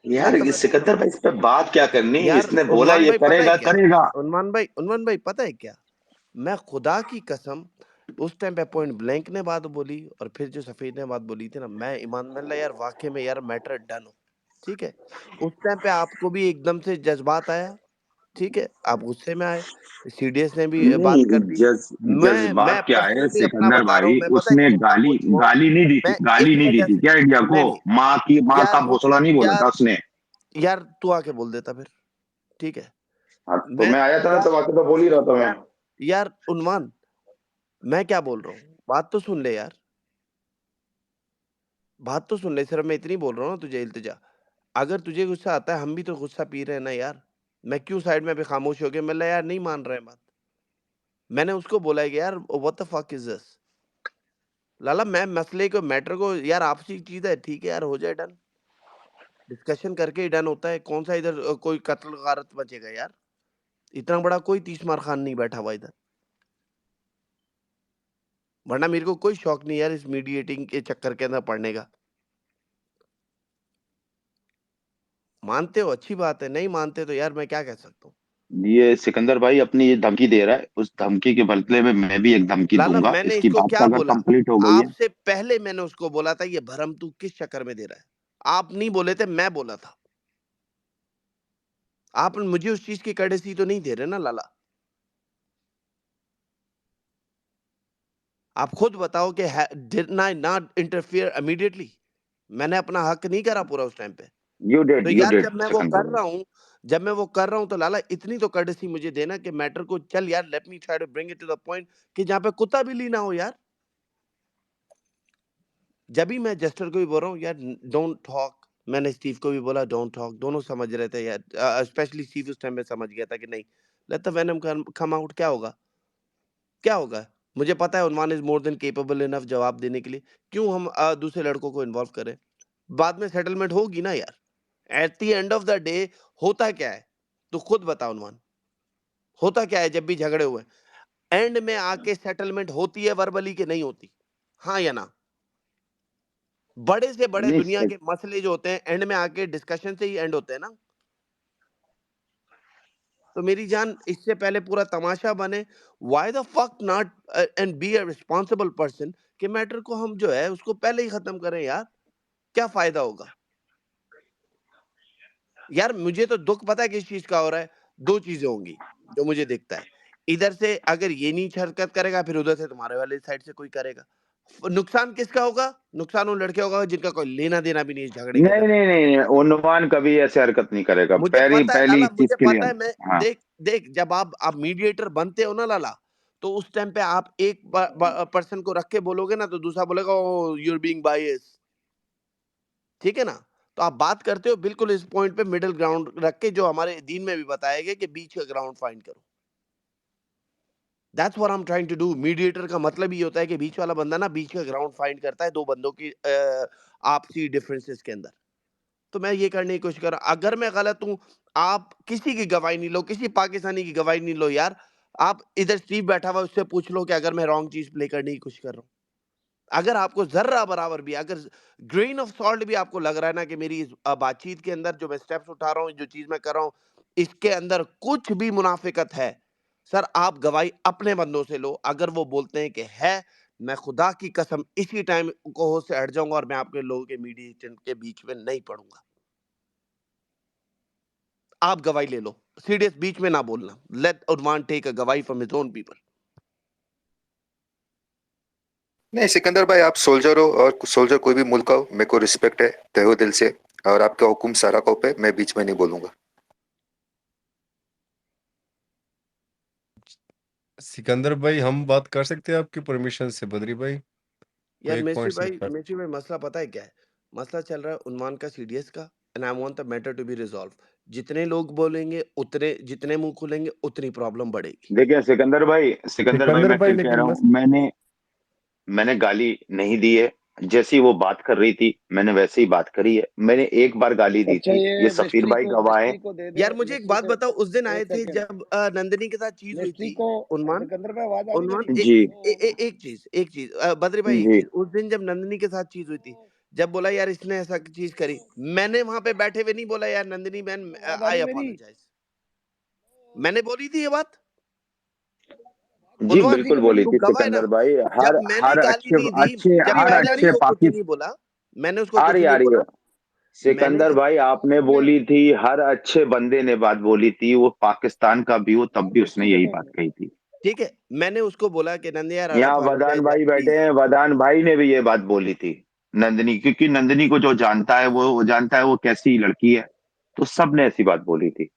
यार मैं तो ये बैठूंगा सिकंदर भाई, इस पे बात क्या करनी? यार। इसने बोला उन्वान ये भाई पता है करेगा क्या, करेगा। उन्वान भाई पता है क्या, मैं खुदा की कसम उस टाइम पे पॉइंट ब्लैंक ने बात बोली और फिर जो सफेद ने बात बोली थी ना, मैं ईमान बिल्लाह यार वाकई में यार मैटर डन हो, ठीक है? उस टाइम पे आपको भी एकदम से जज्बात आया, ठीक है? आप गुस्से में आए, सीडीएस ने भी बात कर नहीं, दी। मैं जज्बात क्या है पर्सनली अपना सिकंदर बता रहा हूँ, भाई? मैं पता है उसने क्यों गाली खामोश हुआ हूँ? गाली नहीं दी थी, मैं गाली इस नहीं दी वजह थी से क्या इंडिया को? नहीं माँ का यार भोसड़ा नहीं बोला था यार उसने? यार तू आके बोल देता फिर, ठीक है? हाँ, तो मैं मैं आया था ना, यार तो आके तो बोल ही रहा था मैं। यार उन्मान, मैं क्या बोल रहा हूँ, बात तो सुन ले यार। बात तो सुन ले, सिर्फ मैं इतनी बोल रहा हूँ ना तुझे इल्तिजा, अगर तुझे गुस्सा आता है, हम भी तो गुस्सा पी रहे हैं ना यार, मैं क्यों साइड में अभी खामोश हो गया, मैं यार नहीं मान रहे हैं बात। मैंने उसको बोला है कि यार what the fuck is this लाला, मैं मसले को मैटर को यार आपसी चीज है, ठीक है यार हो जाए डन, डिस्कशन करके ही डन होता है, कौन सा इधर कोई कत्ल गारत बचेगा यार, इतना बड़ा कोई तीसमार खान नहीं बैठा हुआ इधर, वरना मेरे को कोई शौक नहीं यार इस मीडिएटिंग के चक्कर के अंदर पड़ने का। मानते हो अच्छी बात है, नहीं मानते तो यार मैं क्या कह सकता हूँ। ये सिकंदर भाई अपनी ये धमकी दे रहा है, उस धमकी के बदले में मैं भी एक धमकी लाला दूंगा। मैंने इसकी इसको बात क्या अगर बोला, कंप्लीट हो गई है, आपसे पहले मैंने उसको बोला था ये भरम तू किस चक्कर में दे रहा है, आप नहीं बोले थे, मैं बोला था, आप मुझे उस चीज की कड़ेसी तो नहीं दे रहे ना लाला। आप खुद बताओ कि did I not interfere immediately, मैंने अपना हक नहीं करा पूरा उस टाइम पे। यू तो डिड यार जब मैं वो सिकंदर कर भाई। रहा हूँ, जब मैं वो कर रहा हूँ तो लाला इतनी तो कर्टेसी मुझे देना कि मैटर को चल यार, let me try to bring it to the point कि जहां पे कुत्ता बिल्ली ना हो यार। जब भी मैं जस्टर को भी बोल रहा हूँ यार डोंट टॉक, मैंने स्टीव को भी बोला डोंट टॉक, दोनों समझ रहे थे यार, स्पेशली स्टीव उस टाइम पे समझ गया था कि नहीं let the venom come out, क्या होगा क्या होगा। मुझे पता है Unwan is more than capable enough जवाब देने के लिए, क्यों हम दूसरे लड़कों को इन्वॉल्व करें, बाद में सेटलमेंट होगी ना यार, at the end of the day होता क्या है, तो खुद बता उन्वान, होता क्या है जब भी झगड़े हुए एंड में आके सेटलमेंट होती है वर्बली के नहीं होती, हाँ या ना। बड़े से बड़े नहीं दुनिया के मसले जो होते हैं एंड में आके डिस्कशन से ही एंड होते हैं ना। तो मेरी जान इससे पहले पूरा तमाशा बने, why the fuck not and be a responsible person कि मैटर को हम जो है उसको पहले ही खत्म करें यार, क्या फायदा होगा यार। मुझे तो दुख पता है किस चीज का हो रहा है, दो चीजें होंगी जो मुझे दिखता है, इधर से अगर ये नीच हरकत करेगा फिर उधर से तुम्हारे वाले साइड से कोई करेगा, नुकसान किसका होगा, नुकसान उन लड़के होगा जिनका कोई लेना देना भी नहीं इस झगड़े के नहीं अंदर। नहीं नहीं नहीं, उन्वान कभी ऐसे हरकत नहीं करेगा, मुझे पहली पता है पहली लाला, इस चीज मुझे के लिए। पता है, मैं हाँ देख देख जब आप मीडिएटर बनते हो ना लाला, तो उस टाइम पे आप एक पर्सन को रख के बोलोगे ना तो दूसरा बोलेगा ओ यू आर बीइंग बायस, ठीक है ना। तो आप बात करते हो बिल्कुल इस पॉइंट पे मिडिल ग्राउंड रख के, जो हमारे दीन में भी बताया गया कि बीच का ग्राउंड फाइंड करो। That's what I am trying to do. Mediator का मतलब ये होता है कि बीच वाला बंदा ना बीच का ग्राउंड फाइंड करता है दो बंदों की आपसी डिफरेंसेस के अंदर। तो मैं ये करने की कोशिश कर रहा हूं, अगर मैं गलत हूं आप किसी की गवाही नहीं लो, किसी पाकिस्तानी की गवाही नहीं लो यार। आप इधर स्टीव बैठा हुआ उससे पूछ लो कि अगर मैं रॉन्ग चीज प्ले करने की कोशिश कर रहा हूं, अगर आपको जर्रा बराबर भी, अगर ग्रेन ऑफ सॉल्ट भी आपको लग रहा है ना कि मेरी इस बातचीत के अंदर जो मैं स्टेप्स उठा रहा हूँ, जो चीज मैं कर रहा हूँ, इसके अंदर कुछ भी मुनाफिकत है, सर आप गवाही अपने बंदों से लो। अगर वो बोलते हैं कि है, मैं खुदा की कसम इसी टाइम को से हट जाऊंगा और मैं आपके लोगों के मीडिएशन के बीच में नहीं पड़ूंगा। आप गवाही ले लो, सीरियस बीच में ना बोलना, लेट उर्मान टेक अ गवाही फ्रॉम हिज ओन पीपल। नहीं सिकंदर भाई, आप सोल्जर हो और सोल्जर कोई भी मुल्क का हो, मेरे को रिस्पेक्ट है तहे दिल से, और आपका हुक्म सारा को पे, मैं बीच में नहीं बोलूंगा। सिकंदर भाई हम बात कर सकते हैं आपकी परमिशन से बद्री भाई, कोई यार एक मिस्त्री पॉइंट से भाई, मिस्त्री भाई मसला पता है क्या है, मसला चल रहा है उन्मान का सीडीएस का, and I want the matter to be resolve. जितने लोग बोलेंगे उतने, जितने मुंह खुलेंगे उतनी प्रॉब्लम बढ़ेगी। देखिए सिकंदर भाई सिकंदर मैं भाई फिर कह लेकिन रहा हूँ, मैंने गाली नहीं दी है। जैसी वो बात कर रही थी मैंने वैसे ही बात करी है। मैंने एक बार गाली दी अच्छा थी, ये ये सफीर भाई गवाह है। मिस्त्री को दे दे, यार मुझे एक मिस्त्री बात को बताओ, उस दिन आए एक थे सेकंड, जब नंदिनी के साथ चीज हुई मिस्त्री थी, को उन्मान, सिकंदर भाई आवाज आ रही उन्मान मेरी? जी एक चीज बद्री भाई, एक जी। चीज, उस दिन जब नंदिनी के साथ चीज हुई थी, जब बोला यार इसने ऐसा चीज करी, मैंने वहां पे बैठे हुए नहीं बोला यार नंदिनी बहन आवाज आ आई रही मेरी? अपोलोजाइज, मैंने बोली थी ये बात, जी उन्वान बिल्कुल ठीक है, बोली तू थी गवाह है ना। सिकंदर भाई। जब हर मैंने हर गाली अच्छे नहीं दी, अच्छे जब हर मैंने अच्छे उसको कुछ नहीं बोला, मैंने उसको आ कुछ रही नहीं है बोला, मैंने सिकंदर जब भाई आपने बोली थी, हर अच्छे बंदे ने बात बोली थी, वो पाकिस्तान का भी हो तब यार भी उसने मिस्त्री यही बात सेकंड, कही थी। ठीक है, मैंने उसको बोला कि नंदी यार यहाँ वदान अपोलोजाइज यार भाई बैठे प्लीज। हैं, वदान भाई ने भी ये बात बोली थी। नंदिनी, क्योंकि नंदिनी को जो जानता है वो जानता है वो कैसी लड़की है, तो सबने ऐसी बात बोली थी।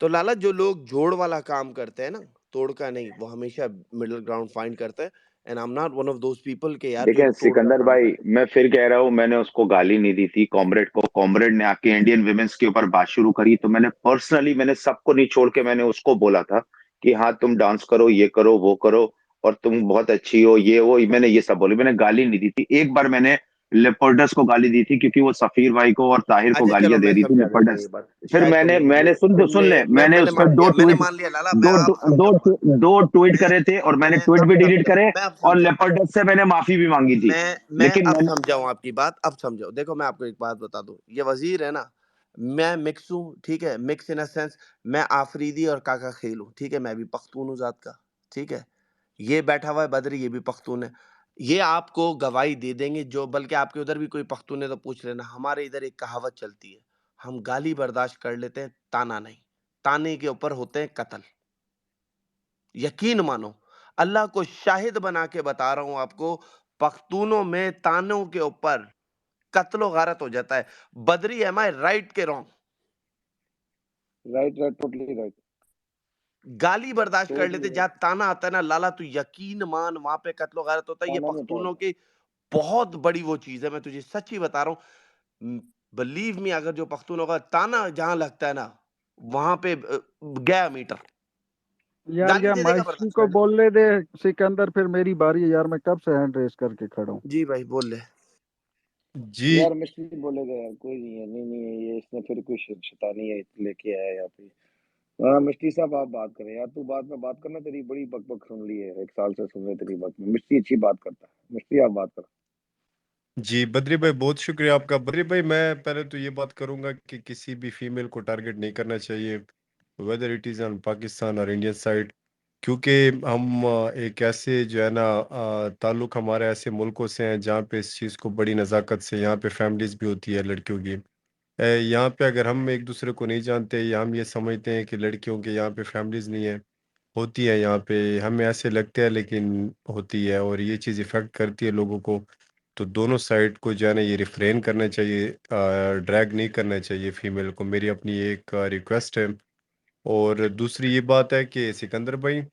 तो लाला जो लोग जोड़ वाला काम करते हैं ना, तोड़ का नहीं, वो हमेशा मिडिल ग्राउंड फाइंड करते हैं, and I am not one of those people के यार जो देखिए तोड़ सिकंदर लगाऊं भाई, मैं। मैं फिर कह रहा हूँ, मैंने उसको गाली नहीं दी थी कॉमरेड को। कॉमरेड ने आके इंडियन विमेंस के ऊपर बात शुरू करी तो मैंने पर्सनली, मैंने सबको नहीं छोड़ के मैंने उसको बोला था कि हाँ तुम डांस करो, ये करो, वो करो, और तुम बहुत अच्छी हो, ये वो, मैंने ये सब बोली। मैंने गाली नहीं दी थी। एक बार मैंने लेपर्डस को गाली दी थी क्योंकि वो सफीर भाई को और ताहिर को अच्छा चलो गालियां दे मैं रही थी, समझा देता हूँ ये लेपर्डस। बात, फिर शायद मैंने तुमने मैंने सुन ले, मैंने उस पर मैंने मान लिया लाला, मैं दो अब दो समझाऊंगा। दो ट्वीट मैं करे थे और मैंने मैं ट्वीट अब भी डिलीट समझाऊं, करे मैं अब और समझाऊं, लेपर्डस से मैंने माफी भी मांगी थी। मैं लेकिन अब मैंने समझाऊं आपकी बात, अब समझाओ। देखो मैं आपको एक बात बता दूं, ये वजीर है ना, मैं मिक्स हूँ, ठीक है, मिक्स इन अ सेंस, मैं आफरीदी और काका खेल हूँ, ठीक है, मैं भी पख्तून हूँ जात का, ठीक है। ये बैठा हुआ है बदरी, ये भी पख्तून है। ये आपको गवाही दे देंगे, जो बल्कि आपके उधर भी कोई पख्तून है तो पूछ लेना। हमारे इधर एक कहावत चलती है, हम गाली बर्दाश्त कर लेते हैं, ताना नहीं। ताने के ऊपर होते हैं कत्ल। यकीन मानो, अल्लाह को शाहिद बना के बता रहा हूं आपको, पख्तूनों में तानों के ऊपर कत्लो गारत हो जाता है। बदरी, एम आई राइट के wrong? Right right, totally right, गाली बर्दाश्त कर लेते, टोटली जहां राइट। ताना आता है ना लाला, तू यकीन मान वहां पे कत्लो गारत होता है। ये ताना नहीं होता पख्तूनों है। की बहुत बड़ी वो चीज है, मैं तुझे सच्ची बता रहा हूँ। बिलीव मी, अगर जो पख्तूनों का ताना जहां लगता है ना, वहां पे गया मीटर। यार गाली या दे देगा, माइस्ट्री बर्दाश्त को कर ले। बोलने दे सिकंदर, फिर मेरी बारी है यार, मैं कब से हैंड रेस करके खड़ा हूँ। जी भाई बोल ले। जी यार मिस्त्री बोलेगा यार, कोई नहीं है, नहीं नहीं है ये, इसने फिर कुछ शैतानी है लेके आया यहाँ पे। हाँ मिस्त्री साहब, आप बात करें यार, तू बाद में बात करना, तेरी बड़ी बकबक सुन ली है, 1 साल से सुन रहे तेरी बात में। मिस्त्री अच्छी बात करता है, मिस्त्री आप बात करो। जी बद्री भाई, बहुत शुक्रिया आपका। बद्री भाई, मैं पहले तो ये बात करूंगा कि किसी भी फीमेल को टारगेट नहीं करना चाहिए, whether it is on Pakistan और इंडियन साइड, क्योंकि हम एक ऐसे जो है ना, ताल्लुक हमारे ऐसे मुल्कों से हैं जहाँ पे इस चीज़ को बड़ी नज़ाकत से, यहाँ पे फैमिलीज भी होती है लड़कियों की। यहाँ पे अगर हम एक दूसरे को नहीं जानते या हम ये समझते हैं कि लड़कियों के यहाँ पे फैमिलीज नहीं है, होती है यहाँ पे, हमें ऐसे लगता है लेकिन होती है, और ये चीज़ इफ़ेक्ट करती है लोगों को। तो दोनों साइड को जो है ना ये रिफ्रेन करना चाहिए, ड्रैग नहीं करना चाहिए फीमेल को, मेरी अपनी एक रिक्वेस्ट है। और दूसरी ये बात है कि सिकंदर भाई,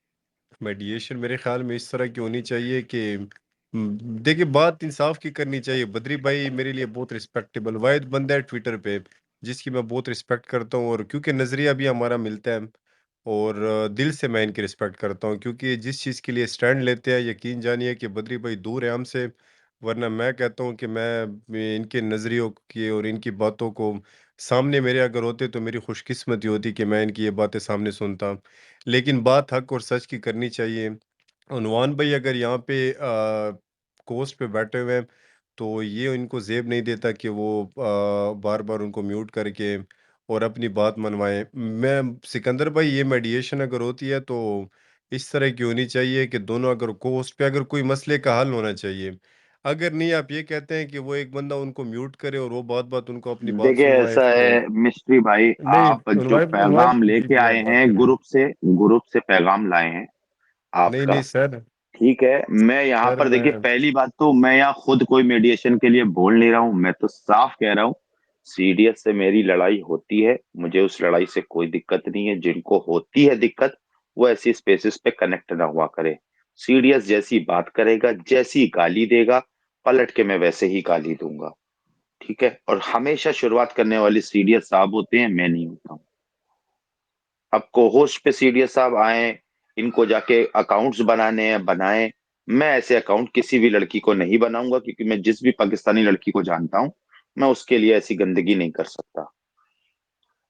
मेडिएशन मेरे ख्याल में इस तरह की होनी चाहिए कि देखिए, बात इंसाफ की करनी चाहिए। बद्री भाई मेरे लिए बहुत रिस्पेक्टेबल वाहिद बंदा है ट्विटर पे, जिसकी मैं बहुत रिस्पेक्ट करता हूँ, और क्योंकि नज़रिया भी हमारा मिलता है, और दिल से मैं इनकी रिस्पेक्ट करता हूँ, क्योंकि जिस चीज़ के लिए स्टैंड लेते हैं, यकीन जानिए कि बद्री भाई दूर है हमसे। वरना मैं कहता हूँ कि मैं इनके नज़रियों की और इनकी बातों को सामने मेरे अगर होते तो मेरी खुशकिस्मती होती कि मैं इनकी ये बातें सामने सुनता। लेकिन बात हक और सच की करनी चाहिए। उन्वान भाई अगर यहाँ पे कोस्ट पे बैठे हुए हैं, तो ये इनको ज़ेब नहीं देता कि वो बार बार उनको म्यूट करके और अपनी बात मनवाएं। मैं सिकंदर भाई, ये मेडिएशन अगर होती है तो इस तरह की होनी चाहिए कि दोनों अगर कोस्ट पे अगर कोई मसले का हल होना चाहिए। अगर नहीं, आप ये कहते हैं कि वो एक बंदा उनको म्यूट करे और वो बात बात उनको अपनी बात देखिए सुनवाए, ऐसा तो है मिस्त्री भाई, नहीं। आप जो उनवाइफ उनवाइफ पैगाम जी लेके जी, आप आए बात हैं करें। ग्रुप से पैगाम लाए हैं नहीं आपका, नहीं सर, ठीक है। मैं यहाँ सर पर मैं देखिए, पहली बात तो मैं यहाँ खुद कोई मीडिएशन के लिए बोल नहीं रहा हूँ, मैं तो साफ कह रहा हूँ, सीडीएस से मेरी लड़ाई होती है, मुझे उस लड़ाई से कोई दिक्कत नहीं है। जिनको होती है दिक्कत, वो ऐसी स्पेसेस पे कनेक्ट ना हुआ करे। सीडीएस जैसी बात करेगा, जैसी गाली देगा, पलट के मैं वैसे ही गाली दूंगा, ठीक है। और हमेशा शुरुआत करने वाली सीडीएस साहब होते हैं, मैं नहीं होता हूँ। अब कोहोस्ट पे सीडीएस साहब आए, इनको जाके अकाउंट्स बनाने हैं, बनाएं। मैं ऐसे अकाउंट किसी भी लड़की को नहीं बनाऊंगा, क्योंकि मैं जिस भी पाकिस्तानी लड़की को जानता हूं, मैं उसके लिए ऐसी गंदगी नहीं कर सकता।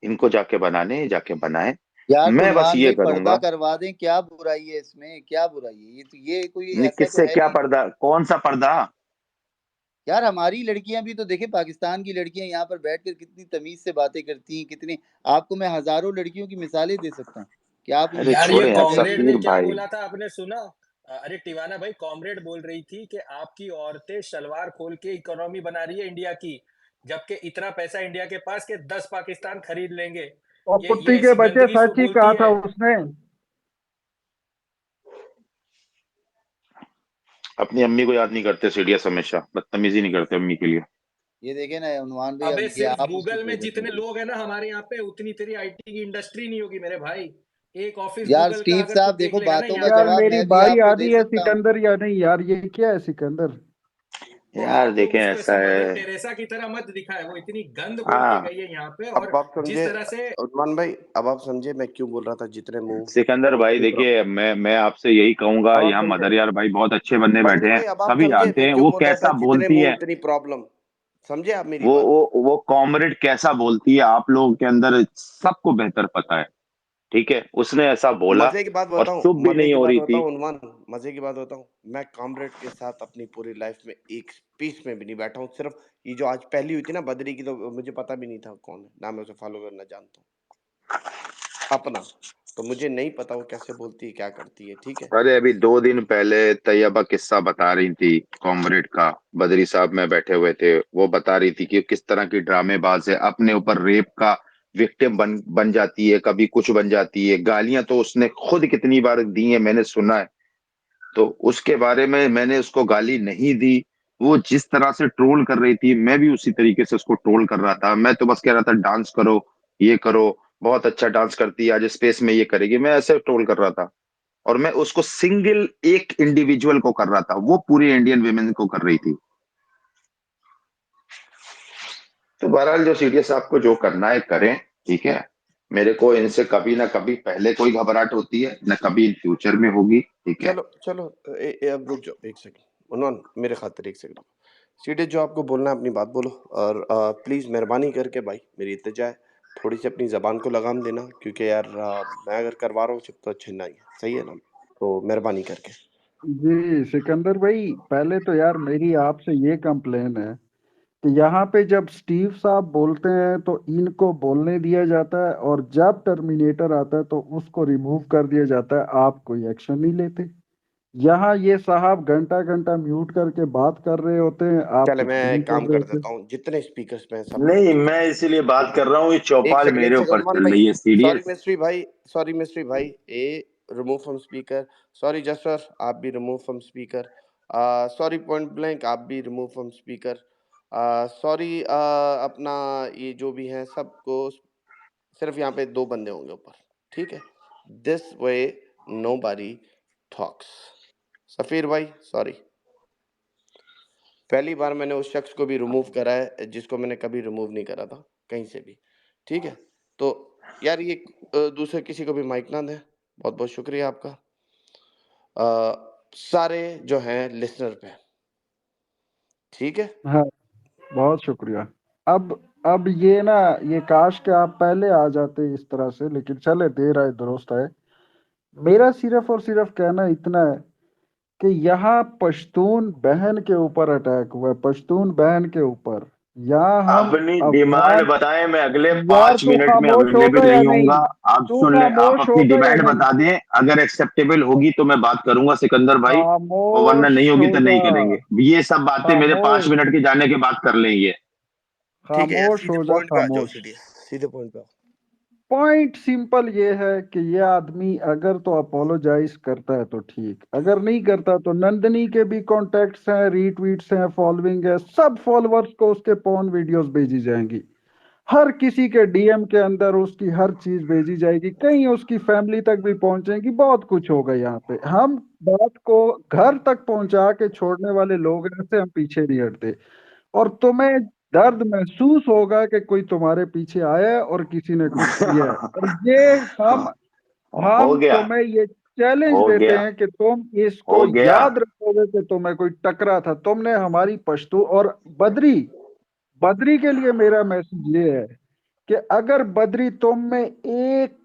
इनको जाके बनाने हैं, जाके बनाएं। यार तो मैं बस उन्वान ये भाई पर्दा करूंगा। करवा दें, क्या बुराई है इसमें, क्या बुराई है, ये तो ये कोई ऐसा तो किससे है क्या नहीं। पर्दा, कौन सा पर्दा? यार हमारी लड़कियां भी तो देखे, पाकिस्तान की लड़कियां यहाँ पर बैठकर कितनी तमीज से बातें करती हैं, कितनी, आपको मैं हजारों लड़कियों की मिसालें दे सकता हूँ कि आप अरे उनकी यार ये छोड़े यार स्टेटमेंट कॉमरेड देखिए। ने सफीर क्या भाई। बोला था, आपने सुना? अरे टिवाना भाई, कॉमरेड बोल रही थी कि आपकी औरतें शलवार खोल के इकोनॉमी बना रही है इंडिया की, जबकि इतना पैसा इंडिया के पास के 10 पाकिस्तान खरीद लेंगे। और ये कुत्ती के ऐसी बच्चे, गंदगी सच ही बोलती कहा था है। उसने। अपनी अम्मी को याद नहीं करते सीडीएस, हमेशा बदतमीजी नहीं करते अम्मी के लिए। ये देखे ना उन्वान भाई, अबे अब ये सिर्फ आप उसको गूगल में फेवरेट जितने कर रहे लोग हैं ना हमारे यहाँ पे, उतनी तेरी आईटी की इंडस्ट्री नहीं होगी मेरे भाई। एक ऑफिस यार गूगल का स्टीव अगर साहब तू देख देखो लेगा ना बातों का यहाँ यार पे जवाब मेरी मैं भी बारी आपको आनी दे है सकता हूँ। सिकंदर या नहीं यार, ये क्या है सिकंदर? यार तो देखें उसको ऐसा ऐसे मदर है। टेरेसा की तरह मत दिखाए, वो इतनी गंद बोल के हाँ गई है यहाँ पे। अब और आप जिस समझे तरह से उस्मान भाई, अब आप समझे मैं क्यों बोल रहा था जितने मुंह सिकंदर भाई चुप रहो। देखिए, मैं आपसे यही कहूंगा, अब आप यहाँ समझे मदर यार भाई बहुत अच्छे बंदे बैठे बद्री हैं, भाई, अब आप सभी समझे जानते मैं हैं क्यों वो बोल रहा था कैसा जितने बोलती मुंह है। उतनी प्रॉब्लम। समझे आप मेरी वो बात? वो वो कॉमरेड कैसा बोलती है, आप लोगों के अंदर सबको बेहतर पता है। ठीक है, उसने ऐसा बोला मजे की बात और बताऊं, चुप भी मजे नहीं की हो बात रही थी। बताऊं उन्मान, मजे की बात बताऊं, मैं कॉमरेड के साथ अपनी पूरी लाइफ में एक पीस में भी नहीं बैठा हूं। सिर्फ ये जो आज पहली हुई थी ना बद्री की, तो मुझे पता भी नहीं था कौन है, ना मैं उसे फॉलो करना जानता हूं अपना, तो मुझे नहीं पता वो कैसे बोलती है, क्या करती है। ठीक है, अरे अभी 2 दिन पहले तैयबा किस्सा बता रही थी कॉमरेड का, बदरी साहब में बैठे हुए थे, वो बता रही थी कि किस तरह की ड्रामेबाज है, अपने ऊपर रेप का विक्टिम बन बन जाती है, कभी कुछ बन जाती है। गालियां तो उसने खुद कितनी बार दी है मैंने सुना है। तो उसके बारे में मैंने उसको गाली नहीं दी। वो जिस तरह से ट्रोल कर रही थी, मैं भी उसी तरीके से उसको ट्रोल कर रहा था। मैं तो बस कह रहा था डांस करो, ये करो, बहुत अच्छा डांस करती है, आज स्पेस में ये करेगी, मैं ऐसे ट्रोल कर रहा था। और मैं उसको सिंगल एक इंडिविजुअल को कर रहा था, वो पूरी इंडियन विमेन को कर रही थी। तो बहरहाल जो सीरियस आपको जो करना है करें, ठीक है। मेरे को इनसे कभी ना कभी पहले कोई घबराहट होती है, ना कभी इन फ्यूचर में होगी, ठीक है। चलो चलो, अब रुक जाओ एक सेकंड उन्मान, मेरे खातिर एक सेकंड। सीधे जो आपको बोलना है अपनी बात बोलो, और प्लीज़ मेहरबानी करके भाई मेरी इल्तिजा है, थोड़ी सी अपनी ज़बान को लगाम देना, क्योंकि यार मैं अगर करवा रहा हूँ चुप तो अच्छे नहीं है, सही है ना? तो मेहरबानी करके। जी सिकंदर भाई, पहले तो यार मेरी आपसे ये कंप्लेन है कि यहाँ पे जब स्टीव साहब बोलते हैं तो इनको बोलने दिया जाता है, और जब टर्मिनेटर आता है तो उसको रिमूव कर दिया जाता है, आप कोई एक्शन नहीं लेते। यहाँ ये साहब घंटा घंटा म्यूट करके बात कर रहे होते हैं, आप चले कुछ भी मैं नहीं एक कर काम रहे कर होते। देता हूँ, जितने स्पीकर्स पे हैं सबको नहीं, म्यूट मैं कर इसीलिए दो। बात कर रहा हूँ, ये चौपाल एक मेरे सेकंड ऊपर उन्मान चल भाई, रही है सॉरी सीरियस। मिस्ट्री भाई, सॉरी मिस्ट्री भाई, ए remove from speaker. Sorry Jester, आप भी remove from speaker. Sorry point blank, आप भी रिमूव फ्रॉम स्पीकर। सॉरी अपना ये जो भी हैं सबको, सिर्फ यहाँ पे 2 बंदे होंगे ऊपर, ठीक है? This way nobody talks. Safeer भाई सॉरी, पहली बार मैंने उस शख्स को भी रिमूव करा है जिसको मैंने कभी रिमूव नहीं करा था कहीं से भी, ठीक है? तो यार ये दूसरे किसी को भी माइक ना दें। बहुत बहुत शुक्रिया आपका। सारे जो हैं लिसनर पे, ठीक है? हाँ, बहुत शुक्रिया। अब ये ना, ये काश के आप पहले आ जाते इस तरह से, लेकिन चले देर आए दुरुस्त है। मेरा सिर्फ और सिर्फ कहना इतना है कि यहाँ पश्तून बहन के ऊपर अटैक हुआ है, पश्तून बहन के ऊपर। यहाँ हम अपनी डिमांड अफगान, बताएं, मैं अगले यार 5 तू मिनट में खामोश होगा अवेलेबल या नहीं नहीं? होऊंगा। आप तू सुन लें, आप खामोश अपनी होगा या डिमांड नहीं? बता दें, अगर एक्सेप्टेबल होगी तो मैं बात करूंगा सिकंदर भाई, और वरना खामोश नहीं होगी तो होगा, नहीं करेंगे। ये सब बातें मेरे 5 मिनट खामोश, के जाने के बाद कर लेंगे। ठीक है यार, खामोश सीधे हो जा, पॉइंट पे आ जाओ, खामोश। सीधे सीधे पॉइंट पे आओ। पॉइंट सिंपल ये है कि ये आदमी अगर तो अपोलोजाइज करता है तो ठीक, अगर नहीं करता तो नंदनी के भी कॉन्टेक्ट्स हैं, रीट्वीट्स हैं, फॉलोइंग है, सब फॉलोअर्स को उसके पॉर्न वीडियोस भेजी जाएंगी, हर किसी के डीएम के अंदर उसकी हर चीज भेजी जाएगी, कहीं उसकी फैमिली तक भी पहुंचेगी, बहुत कुछ होगा। यहाँ पे हम बात को घर तक पहुंचा के छोड़ने वाले लोग हैं, ऐसे हम पीछे नहीं हटते। और तुम्हें दर्द महसूस होगा कि कोई तुम्हारे पीछे आया है और किसी ने कुछ किया है, और ये हम हो हम गया, तुम्हें ये चैलेंज हो देते गया, हैं कि तुम हो इसको गया। याद रखोगे कि तुम्हें कोई टकरा था, तुमने हमारी पश्तो। और बद्री, बद्री के लिए मेरा मैसेज ये है कि अगर बद्री तुम में एक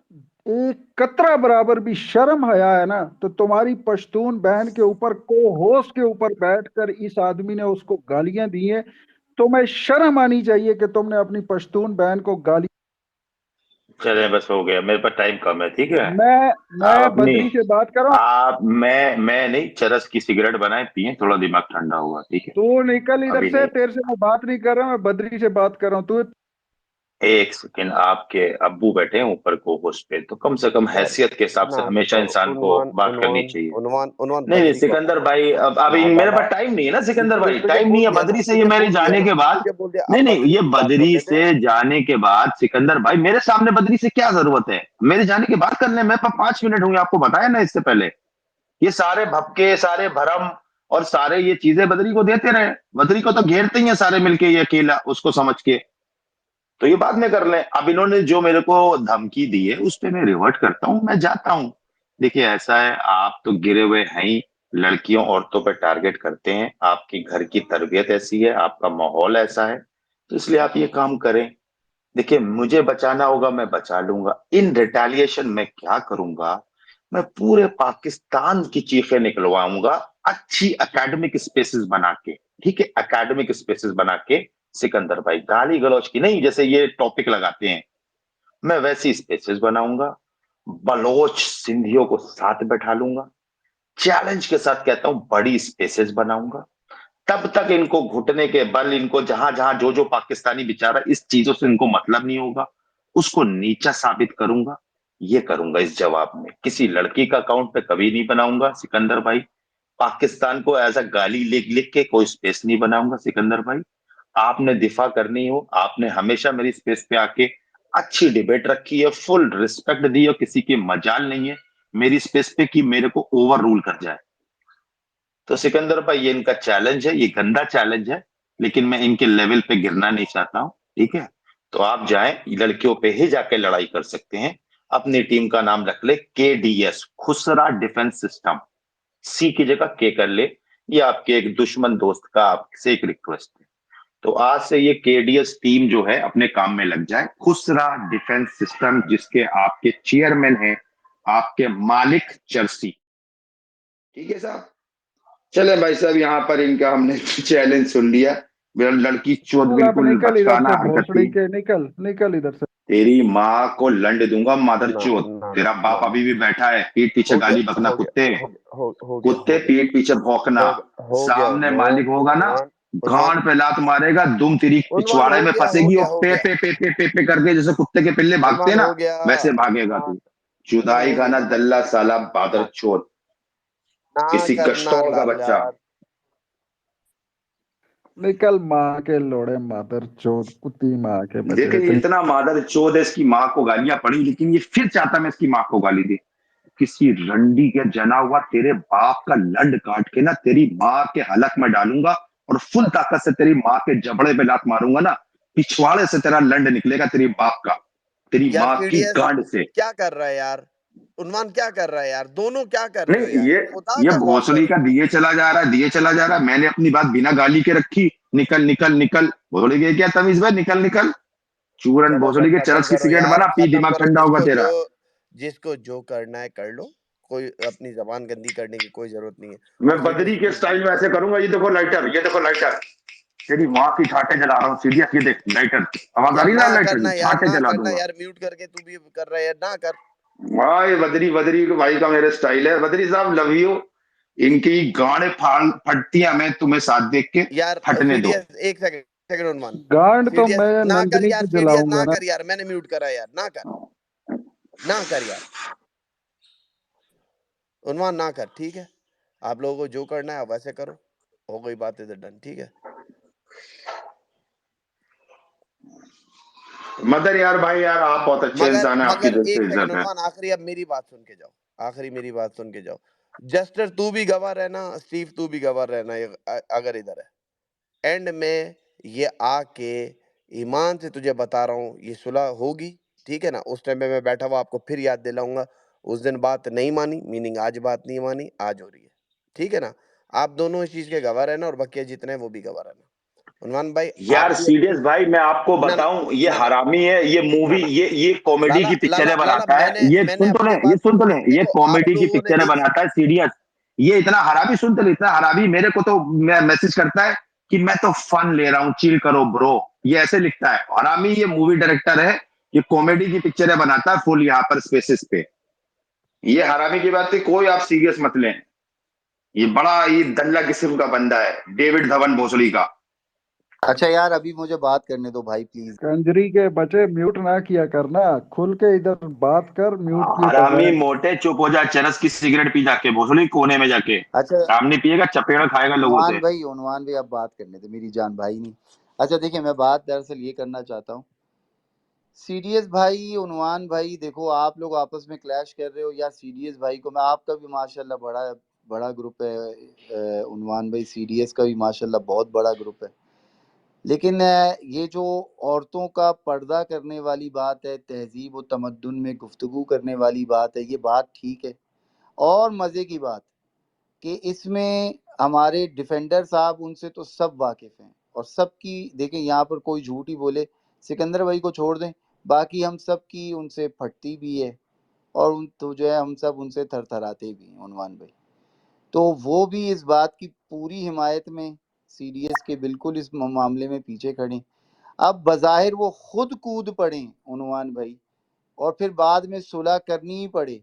एक कतरा बराबर भी शर्म हया है ना, तो तुम्हारी पश्तून बहन के ऊपर को होश के ऊपर बैठकर इस आदमी ने उसको गालियां दी हैं। तुम्हें शर्म आनी चाहिए कि तुमने अपनी पश्तून बहन को गाली। चले बस हो गया, मेरे पास टाइम कम है, ठीक है। मैं आप मैं अपनी, बद्री से बात कर रहा हूँ। मैं नहीं, चरस की सिगरेट बनाए पिए, थोड़ा दिमाग ठंडा होगा, ठीक है। तू निकल इधर अभी से, नहीं। तेरे से मैं बात नहीं कर रहा, मैं बद्री से बात कर रहा हूँ। तू एक सेकेंड, आपके अब्बू बैठे हैं ऊपर को होस्ट पे, तो कम से कम यार हैसियत के हिसाब से ना हमेशा तो इंसान को उन्वान बात करनी उन्वान चाहिए। उन्वान उन्वान नहीं नहीं बद्री को सिकंदर भाई, अब ना मेरे बाबा पास टाइम नहीं है ना सिकंदर भाई, तुझे टाइम नहीं बोल है दिया ना बद्री से, ये मेरे जाने के बाद। तुझे बोल दिया नहीं अब नहीं, बद्री ये की बात कर बद्री लेते हैं से जाने के बाद सिकंदर भाई, मेरे सामने बद्री से क्या जरूरत है मेरे जाने के बाद करने में? 5 मिनट हुए आपको बताया ना इससे पहले। ये सारे भपके, सारे भरम और सारे ये चीजें बद्री को देते रहे, बद्री को तो घेरते ही है सारे मिलके, ये अकेला उसको समझ के। तो ये बाद में कर लें। अब इन्होंने जो मेरे को धमकी दी है उस पे मैं रिवर्ट करता हूँ, मैं जाता हूँ। देखिए ऐसा है, आप तो गिरे हुए हैं ही, लड़कियों औरतों पे टारगेट करते हैं, आपकी घर की तरबियत ऐसी है, आपका माहौल ऐसा है, तो इसलिए आप ये काम करें। देखिए मुझे बचाना होगा, मैं बचा लूंगा। इन रिटेलिएशन में क्या करूंगा, मैं पूरे पाकिस्तान की चीखें निकलवाऊंगा, अच्छी एकेडमिक स्पेसेस बना के। ठीक है, एकेडमिक स्पेसेस बना के सिकंदर भाई, गाली गलौज की नहीं, जैसे ये टॉपिक लगाते हैं, मैं वैसी स्पेसेस बनाऊंगा। बलोच सिंधियों को साथ बैठा लूंगा, चैलेंज के साथ कहता हूं, बड़ी स्पेसेस बनाऊंगा। तब तक इनको घुटने के बल, इनको जहां जहां जो जो पाकिस्तानी बेचारा इस चीजों से इनको मतलब नहीं होगा, उसको नीचा साबित करूंगा। ये करूंगा इस जवाब में, किसी लड़की का अकाउंट पे कभी नहीं बनाऊंगा सिकंदर भाई। पाकिस्तान को एज अ गाली लिख लिख के कोई स्पेस नहीं बनाऊंगा सिकंदर भाई। आपने दिफा करनी हो, आपने हमेशा मेरी स्पेस पे आके अच्छी डिबेट रखी है, फुल रिस्पेक्ट दी है, किसी की मजाल नहीं है मेरी स्पेस पे कि मेरे को ओवर रूल कर जाए। तो सिकंदर भाई ये इनका चैलेंज है, ये गंदा चैलेंज है, लेकिन मैं इनके लेवल पे गिरना नहीं चाहता हूं। ठीक है, तो आप जाएं, लड़कियों पे ही जाके लड़ाई कर सकते हैं। अपनी टीम का नाम रख ले KDS, खुसरा डिफेंस सिस्टम। सी की जगह के कर ले। ये आपके एक दुश्मन दोस्त का आपसे एक रिक्वेस्ट है। तो आज से ये KDS टीम जो है अपने काम में लग जाए। खुसरा डिफेंस सिस्टम, जिसके आपके चेयरमैन हैं आपके मालिक चर्सी। ठीक है साहब, चले भाई साहब, यहाँ पर इनका हमने चैलेंज सुन लिया। मेरा लड़की चोद चल अब बिल्कुल निकल इधर बचकाना से हरकत भोसड़ी थी। के, निकल निकल इधर से। तेरी माँ को लंड दूंगा मादर ना चोद। ना तेरा बाप ना अभी भी बैठा है, पीठ पीछे हो गया गाली बकना हो कुत्ते, गया कुत्ते पीठ पीछे भौंकना। हो गया सामने उन्वान मालिक होगा ना, उन्वान उन्वान गांड पे लात मारेगा, दुम तेरी उन्वान पिछवाड़े में फंसेगी और हो पे गया पे पे पे पे पे करके जैसे कुत्ते के पिल्ले भागते हैं उन्वान ना, हो गया वैसे भागेगा उन्वान तू। जुदाई हो खाना गया दल्ला साला बादर ना चोद, ना किसी करना कश्तौर का लाला बच्चा। निकल माँ के लोड़े मादर चोद, कुत्ती माँ के बच्चे देखे ये इतनी। इतना मादर चोद है, इसकी माँ को गालियां पड़ी, लेकिन ये फिर चाहता मैं इसकी माँ को गाली दे। किसी रंडी के जना हुआ तेरे बाप का लंड काट के ना तेरी माँ के हलक में डालूंगा, और फुल ताकत से तेरी माँ के जबड़े पे लात मारूंगा ना, पिछवाड़े से तेरा लंड निकलेगा तेरी बाप का, तेरी यार माँ की सीडीएस गांड से। क्या कर रहा है यार उन्वान क्या कर रहा है यार दोनों क्या कर रहे हो नहीं यार ये खुदा ये का खौफ भोसड़ी करो का दिए चला जा रहा है, दिए चला जा रहा है। मैंने अपनी बात बिना गाली के रखी, निकल निकल निकल। भोसड़ी के क्या तमीज भाई, निकल निकल। चूरन चलो भोसड़ी के चरस की सिगरेट बना पी, खत्म दिमाग करो ठंडा होगा तेरा। जिसको जो करना है कर लो कोई अपनी जबान गंदी करने की कोई जरूरत नहीं है मैं और बदरी सीडीएस के स्टाइल में ऐसे करूंगा, ये देखो लाइटर, ये देखो लाइटर, तेरी माँ की छाटे जला रहा हूँ सीरियस, ये देख लाइटर, आवाज आ यार रही ना है लाइटर करना की, यार छाटे ना जला करना दूंगा। यार म्यूट करके तू भी कर रहा है यार ना कर भाई बदरी, बदरी भाई का मेरे स्टाइल है, बदरी साहब लव यू। इनकी गाड़े फाड़ फटती है, मैं तुम्हें साथ देख के यार फटने दो। सीडीएस एक सेकंड सेकंड उन्मान गांड तो सीडीएस मैं ना कर नंदनी यार की सीडीएस जलाऊंगा ना ना। कर यार मैंने म्यूट करा यार ना कर यार उन्मान ना कर ठीक है आप लोगों को जो करना है आप वैसे करो हो गई बात इधर डन ठीक है मदर यार भाई यार, आप बहुत अच्छे मगर इंसान है, आपकी मगर दिल से एक सेकंड इज्जत है। उन्मान आखिरी अब मेरी बात सुन के जाओ आखिरी मेरी बात सुन के जाओ जस्टर तू भी गवाह रहना स्टीव तू भी गवाह रहना अगर इधर है एंड में ये आके ईमान से तुझे बता रहा हूँ ये सुलह होगी ठीक है ना उस टाइम पे मैं बैठा हुआ आपको फिर याद दिलाऊंगा उस दिन बात नहीं मानी मीनिंग आज बात नहीं मानी आज हो रही है ठीक है ना आप दोनों इस चीज के गवाह रहना और बकिया जितने हैं वो भी गवाह रहना उन्मान भाई यार आपकी सीरियस भाई, मैं आपको ना ना बताऊं, ये ना ना हरामी है, ये ना मूवी, ना ये कॉमेडी लाला की लाला पिक्चरें लाला बनाता है, ये मैंने सुन तो ले, अपनी ये बात सुन तो ले, ये देखो आप कॉमेडी की लोगों ने पिक्चरें मेरी बनाता है सीरियस। ये इतना हरामी, सुन तो ले, इतना हरामी मेरे को तो मैसेज करता है कि मैं तो फन ले रहा हूँ, चिल करो ब्रो, ये ऐसे लिखता है। हरामी ये मूवी डायरेक्टर है, ये कॉमेडी की पिक्चरें बनाता है फुल यहाँ पर स्पेसिस पे। ये हरामी की बात है, कोई आप सीरियस मत लें। ये बड़ा ये दल्ला किस्म का बंदा है, डेविड धवन भोसड़ी का। अच्छा यार अभी मुझे बात करने दो भाई प्लीज। कंजरी के बच्चे म्यूट ना किया करना, खुल के इधर बात कर, म्यूट किए हरामी बगैर। मोटे चुप हो जा, चरस की सिगरेट पी जाके भोसड़ी कोने में जाके, अच्छा सामने पिएगा चपेड़ा खाएगा लोगों से। उनवान भाई आप बात करने दे, मेरी जान भाई नहीं। अच्छा देखिए मैं बात दरअसल ये करना चाहता हूँ, सीडीएस भाई उनवान भाई, देखो आप लोग आपस में क्लैश कर रहे हो या सीडीएस भाई को, मैं आपका भी माशाल्लाह बड़ा बड़ा ग्रुप है उनवान भाई, सीडीएस का भी माशाल्लाह बहुत बड़ा ग्रुप है, लेकिन ये जो औरतों का पर्दा करने वाली बात है, तहजीब व तमद्दुन में गुफ्तगू करने वाली बात है, ये बात ठीक है। और मज़े की बात कि इसमें हमारे डिफेंडर साहब उनसे तो सब वाकिफ़ हैं और सबकी, देखें यहाँ पर कोई झूठ ही बोले, सिकंदर भाई को छोड़ दें, बाकी हम सब की उनसे फटती भी है और उन तो जो है हम सब उनसे थरथराते भी हैं उनवान भाई। तो वो भी इस बात की पूरी हिमायत में, सीडीएस के बिल्कुल इस मामले में पीछे खड़े। अब बज़ाहिर वो खुद कूद पड़े उनवान भाई और फिर बाद में सुलह करनी ही पड़े,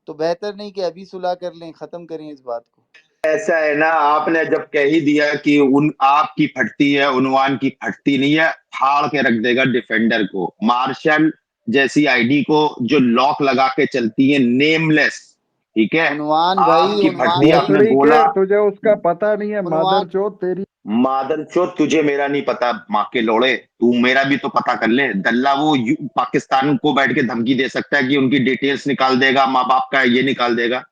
तो बेहतर नहीं कि अभी सुलह कर लें, ख़त्म करें इस बात को। ऐसा है ना, आपने जब कह ही दिया कि उन आपकी फटती है, उनवान की फटती नहीं है, फाड़ के रख देगा डिफेंडर को, मार्शल जैसी आईडी को जो लॉक लगा के चलती है, नेमलेस, ठीक है। उनवान आपकी फटती है, आपने भोसड़ी बोला। के तुझे उसका पता नहीं है, उनवान मादरचोद तेरी। मादरचोद तुझे मेरा नहीं पता, माँ के लोड़े, तू मेरा भी तो पता कर ले। दल्ला वो पाकिस्तान को बैठ के धमकी दे सकता है कि उनकी डिटेल्स निकाल देगा, माँ बाप का ये निकाल देगा,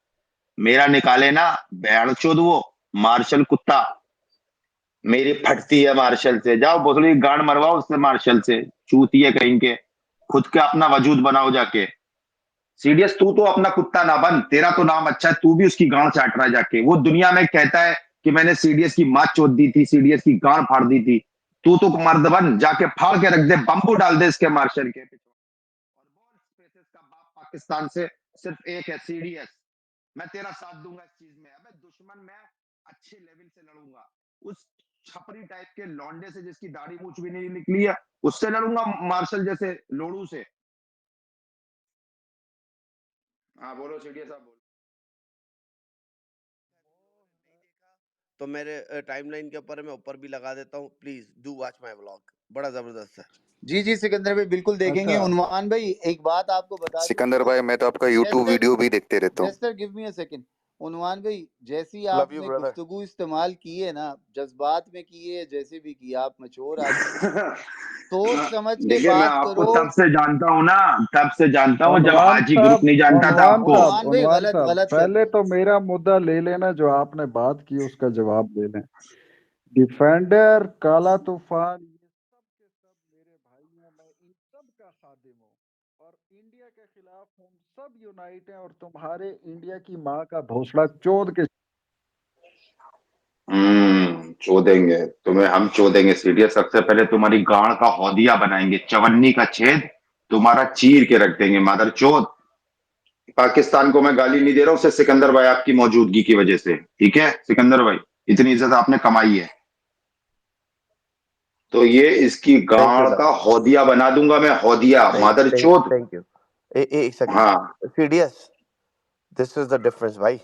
मेरा निकाले ना बैणचोद वो मार्शल कुत्ता। मेरी फटती है मार्शल से, जाओ भोसड़ी गांड मरवाओ उससे, मार्शल से, चूतिए कहीं के, खुद के अपना वजूद बनाओ जाके। सीडीएस तू तो अपना कुत्ता ना बन, तेरा तो नाम अच्छा है, तू भी उसकी गांड चाट रहा है जाके, वो दुनिया में कहता है कि मैंने सीडीएस की माँ चोद दी थी, सीडीएस की गांड फाड़ दी थी। तू तो मर्द बन, जाके फाड़ के रख दे, बम्बू डाल दे इसके मार्शल के। और बोल स्पेसेस का बाप पाकिस्तान से सिर्फ एक है, सीडीएस। मैं तेरा साथ दूंगा इस चीज में। अबे दुश्मन मैं अच्छे लेवल से लड़ूंगा, उस छपरी टाइप के लौंडे से जिसकी दाढ़ी मूछ भी नहीं निकली है, उससे लड़ूंगा, मार्शल जैसे लोड़ू से। हाँ बोलो सीडीएस साहब, बोलो। तो मेरे टाइमलाइन के ऊपर मैं ऊपर भी लगा देता हूँ, please do watch my vlog, बड़ा जबरदस्त है। जी सिकंदर भाई बिल्कुल देखेंगे। अच्छा उनवान भाई एक बात आपको बता दूं, सिकंदर भाई मैं तो आपका यूट्यूब जेस्टर वीडियो भी देखते रहता हूँ। Jester give me a second. Unwan भाई जैसी लव यू आपने ब्रदर। गुफ्तगू इस्तेमाल की है ना, जज्बात में की है, जैसे भी की, आप मैच्योर आदमी हैं, सोच समझ के देखिए मैं बात आपको करो। तब से जानता हूँ ना, तब से जानता हूँ जब उनवान हाजी ग्रुप साहब, नहीं जानता था उनवान आपको। साहब, उनवान भाई उनवान गलत साहब, गलत कर पहले रहे हैं। तो मेरा मुद्दा ले लेना, जो आपने बात की उसका जवाब ले लें। डिफेंडर, काला तूफान, ये सब के सब मेरे भाई हैं, मैं इन सब का खादिम हूँ और इंडिया के खिलाफ हम सब यूनाइट हैं और तुम्हारे इंडिया की माँ का भोसड़ा चोद के। चोदेंगे तुम्हें, हम चोदेंगे सीडीएस। सबसे पहले तुम्हारी गांड का हौदिया बनाएंगे, चवन्नी का छेद तुम्हारा चीर के रख देंगे, मादर चोद। पाकिस्तान को मैं गाली नहीं दे रहा हूँ, सिर्फ सिकंदर भाई आपकी मौजूदगी की वजह से, ठीक है सिकंदर भाई, इतनी इज्जत आपने कमाई है, तो ये इसकी थैंक यू गांड का ब्रदर, हौदिया बना दूंगा मैं, हौदिया, मादर थैंक चोद। Thank you. एक सेकंड, हाँ CDS, this is the difference भाई,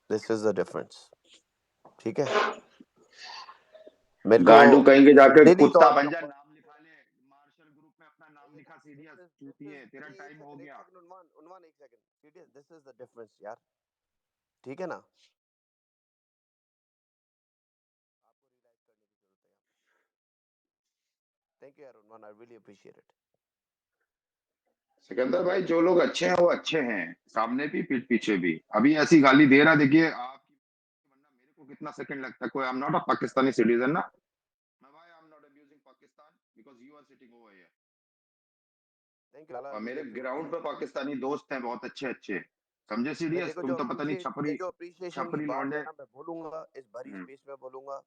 दिस इज द डिफरेंस, ठीक है। मेरे को गांडू कहेंगे जाके दिली कुत्ता तौर के बन जा, ऊपर, नाम लिखा ले, मार्शल ग्रुप में अपना नाम लिखा, सीडीएस चूतिए, तेरा एक टाइम हो सेकंड, गया। उनवान उनवान एक second, CDS this is the difference यार, ठीक है ना। आपको रियलाइज करने की जरूरत है यहाँ पे। थैंक यू यार Unwan, I really appreciate it. Sikandar भाई जो लोग अच्छे हैं वो अच्छे हैं, सामने भी पीठ पीछे भी। अभी ऐसी गाली दे रहा, देखिए आपकी, वरना मेरे को कितना सेकंड लगता है, कोई I am not a Pakistani citizen ना, मैं भाई I am not abusing Pakistan because you are sitting over here. Thank you, I और रियली मेरे अप्रिशिएट ग्राउंड इट। पे पाकिस्तानी दोस्त हैं बहुत अच्छे अच्छे, समझे मैं सीडीएस, देखो तुम तो पता नहीं छपरी जो अप्रिशिएशन की छपरी बात है लौंडे। ना, मैं बोलूंगा इस भरी स्पेस में बोलूंगा।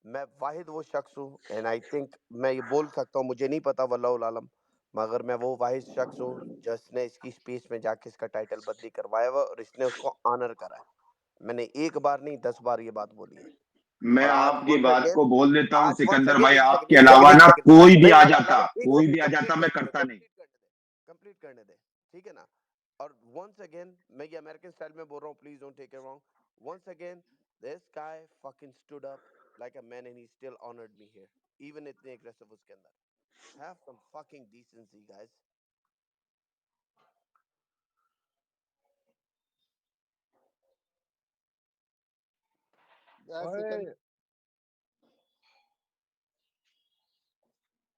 मैं वाहिद वो शख्स हूँ, एंड आई थिंक मैं ये बोल सकता हूँ, मुझे नहीं पता वल्लाहुल आलम, मगर मैं वो वाहिद शख्स हूँ जिसने इसकी स्पेस में जाके इसका टाइटल बदली करवाया हुआ और इसने उसको ऑनर करा है। मैंने एक बार नहीं 10 बार ये बात बोली है। मैं और आज आपकी वंस बात अगेन, को बोल देता हूँ आज वंस सिकंदर अगेन, भाई, एक सेकंड आपके एक अलावा सेकंड एक ना सेकंड, कोई भी नहीं आ लाला जाता, लाला, एक कोई सेकंड भी आ जाता, कंप्लीट मैं करने दे, करता नहीं। कंप्लीट करने दे, ठीक है ना। और वंस अगेन मैं ये अमेरिकन स्टाइल में बोल रहा हूँ, please don't take it wrong, once again this guy fucking stood up like a man and he still honored me here, even इतने एग्रेसिव उसके अंदर। Have some fucking decency guys. ओए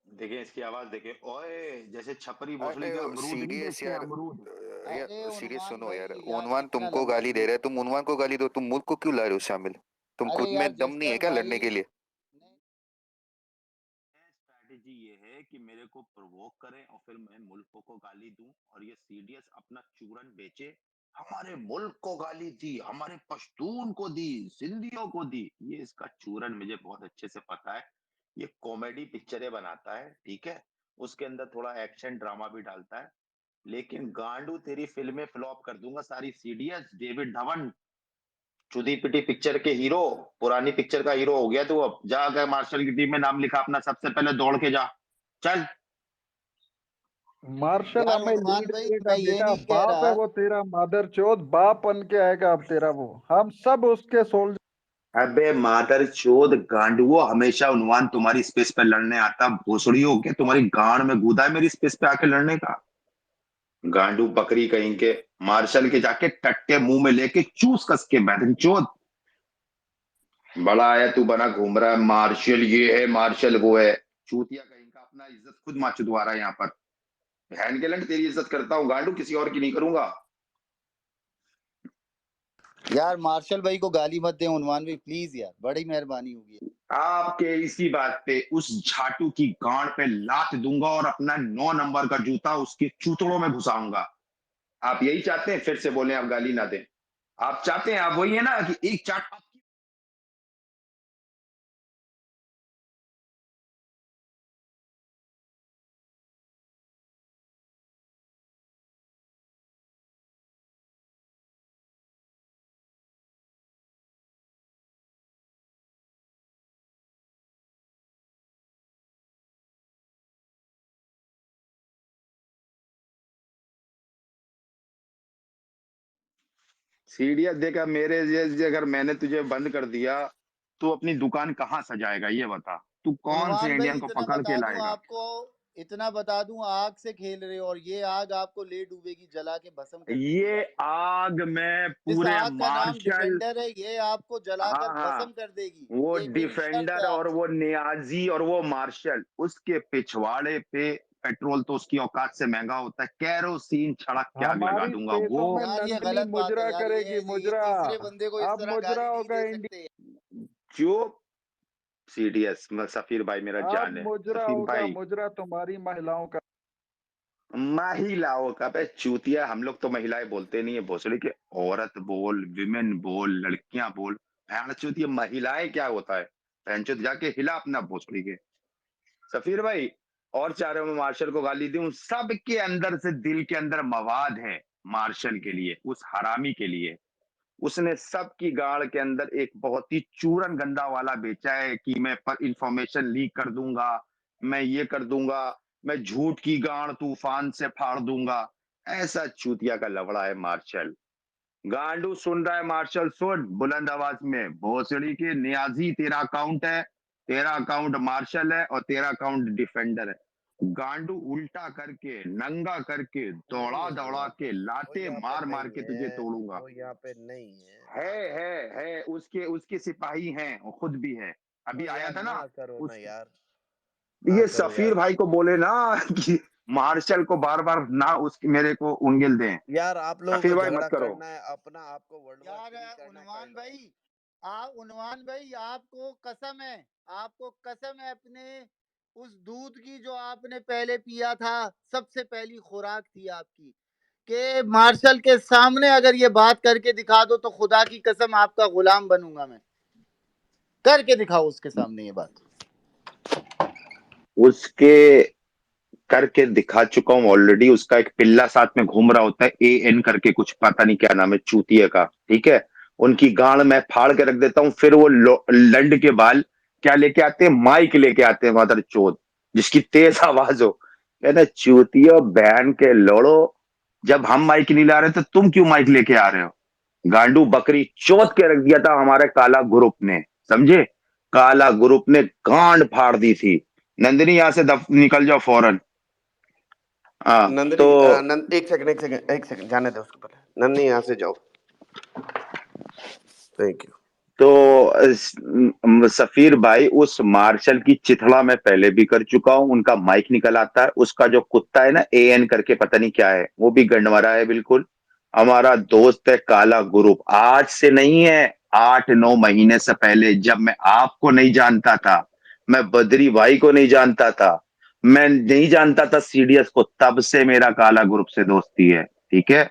देखिए इसकी आवाज देखिए, ओए जैसे छपरी भोसड़ी के अमरूद नहीं सीरियस बेचते हैं, यार, अमरूद। यार अरे सीरियस उन्वान सुनो भाई, यार, यार उन्वान कितना तुमको लंबा गाली दे रहा है, तुम उन्वान को गाली दो, तुम मुल्क को क्यों ला रहे हो शामिल? तुम अरे खुद यार में दम नहीं है जस्टर क्या भाई लड़ने के लिए? नहीं, स्ट्रैटेजी ये है कि मेरे को प्रोवोक करें और फिर मैं मुल्कों को गाली दूं, और ये सीडीएस अपना चूरन बेचे। हमारे मुल्क को गाली दी, हमारे पश्तून को दी, सिंधियों को दी। ये इसका चूरन मुझे बहुत अच्छे से पता है। ये कॉमेडी पिक्चरें बनाता है, ठीक है, उसके अंदर थोड़ा एक्शन ड्रामा भी डालता है, लेकिन गांडू तेरी फिल्में फ्लॉप कर दूंगा सारी। सीडीएस डेविड धवन चुदी पिटी पिक्चर के हीरो, पुरानी पिक्चर का हीरो हो गया तू। अब जा कर मार्शल की टीम में नाम लिखा अपना, सबसे पहले दौड़ के जा, चल। मार्शल यार हमें उन्वान लीड भाई करेगा मैं ये बेटा, नहीं कह बाप है रहा। वो तेरा, मादर चोद बाप बन के आएगा अब तेरा वो, हम सब उसके सोल्जर। अबे मादर चोद गांडुओ, हमेशा उन्वान तुम्हारी स्पेस पे लड़ने आता, भोसड़ी हो के तुम्हारी गांड में कूदा है मेरी स्पेस पे आके लड़ने का। गांडू बकरी कहीं के, मार्शल के जाके टट्टे मुंह में लेके चूस कस के बैठन चोद। बड़ा है तू, बना घूम रहा है मार्शल ये है मार्शल वो है। चूतिया कहीं का, अपना इज्जत खुद माचुदवा रहा है यहाँ पर। बहन के लंग तेरी इज्जत करता हूँ गांडू, किसी और की नहीं करूंगा। यार मार्शल भाई को गाली मत दे उन्वान भाई, प्लीज यार, बड़ी मेहरबानी होगी। आपके इसी बात पे उस झाटू की गांड पे लात दूंगा और अपना 9 नंबर का जूता उसके चूतड़ों में घुसाऊंगा। आप यही चाहते हैं? फिर से बोले, आप गाली ना दें। आप चाहते हैं, आप वही है ना कि एक चाट आपकी। सीढ़ियां देखा मेरे जैसे, अगर मैंने तुझे बंद कर दिया तो अपनी दुकान कहाँ सजाएगा ये बता? तू कौन से उन्वान भाई इंडियन को इतना पकड़ के बता दूं लाएगा? आपको, इतना बता दूं, आग से खेल रहे हो और ये आग आपको ले डूबेगी, जला के भस्म कर देगी ये यार। आग में इस पूरे आग का नाम मार्शल। डिफेंडर है, ये आपको हाँ जलाकर हाँ, भस्म कर देगी। वो ये मेरी शर्त डिफेंडर है और आपसे। वो नियाजी और वो मार्शल, उसके पिछवाड़े पे पेट्रोल तो उसकी औकात से महंगा होता है, कैरोसिन छड़क के आग लगा हमारी दूंगा वो। स्पेसों में यार ये नंदनी गलत बात है मुजरा यार, करेगी, ये मुजरा। तीसरे बंदे को इस अब तरह मुजरा गाली नहीं होगा दे इंडिया, सकते। जो सीडीएस में सफीर भाई मेरा अब जान है, मुजरा सफीर होगा, भाई। मुजरा तुम्हारी महिलाओं का। महिलाओं का बे चूतिया, हम लोग तो महिलाएं बोलते नहीं है भोसड़ी के। औरत बोल, विमेन बोल, लड़कियां बोल। भैंस चूतिया महिलाएं क्या होता है? भैंस चूत जाके हिला अपना भोसड़ी के। सफीर भाई, और चारों में मार्शल को गाली दूं, सबके अंदर से दिल के अंदर मवाद है मार्शल के लिए, उस हरामी के लिए। उसने सबकी गाड़ के अंदर एक बहुत ही चूरन गंदा वाला बेचा है कि मैं पर इंफॉर्मेशन लीक कर दूंगा, मैं ये कर दूंगा, मैं झूठ की गाड़ तूफान से फाड़ दूंगा। ऐसा चूतिया का लवड़ा है मार्शल। गांडू सुन रहा है मार्शल? सुन बुलंद आवाज में, भोसड़ी के नियाजी, तेरा अकाउंट है, तेरा अकाउंट मार्शल है और तेरा अकाउंट डिफेंडर है। गांडू उल्टा करके, नंगा करके, दौड़ा नहीं दौड़ा यहाँ पे, के, वो लाते यहाँ पे मार मार नहीं के तुझे है, तोड़ूंगा। वो यहाँ पे नहीं है, ना है करो यार। है उसके उसके सिपाही हैं, वो खुद भी है। ओ अभी आया यार था ना ना करो ना उस। यार, ना ये करो सफीर यार। भाई को बोले ना कि मार्शल को बार बार ना उस मेरे को उंगल दें। यार आप लोगों सफीर को भाई मत झगड़ा करो। करना है अपना, आपको वर्ल्ड वॉर यार 3 करना है, कर उन्वान लो। भाई, उन्वान भाई आपको कसम है, आपको कसम है अपने उस दूध की जो आपने पहले पिया था, सबसे पहली खुराक थी आपकी, कि मार्शल के सामने अगर ये बात करके दिखा दो तो खुदा की कसम आपका गुलाम बनूंगा मैं। करके दिखाओ उसके सामने ये बात। उसके करके दिखा चुका हूं ऑलरेडी। उसका एक पिल्ला साथ में घूम रहा होता है, एएन करके, कुछ पता नहीं क्या नाम है चूतिए का, ठीक है। उनकी गांड मैं फाड़ के रख देता हूं, फिर वो लंड के बाल क्या लेके आते हैं? माइक लेके आते हैं मदर चोद, जिसकी तेज आवाज हो। कहते चूतियो बहन के लोड़ो, जब हम माइक नहीं ला रहे तो तुम क्यों माइक लेके आ रहे हो? गांडू बकरी चोद के रख दिया था हमारे काला ग्रुप ने, समझे? काला ग्रुप ने गांड फाड़ दी थी। नंदिनी यहाँ से निकल जाओ फौरन। हाँ नंदिनी तो एक सेकंड जाने दो उसको पहले। नंदिनी यहाँ से जाओ। Thank you. तो सफीर भाई, उस मार्शल की चिथड़ा मैं पहले भी कर चुका हूं। उनका माइक निकल आता है, उसका जो कुत्ता है ना AN करके पता नहीं क्या है, वो भी गंडवारा है बिल्कुल। हमारा दोस्त है काला ग्रुप, आज से नहीं है, 8-9 महीने से पहले, जब मैं आपको नहीं जानता था, मैं बद्री भाई को नहीं जानता था, मैं नहीं जानता था CDS को, तब से मेरा काला ग्रुप से दोस्ती है। ठीक है,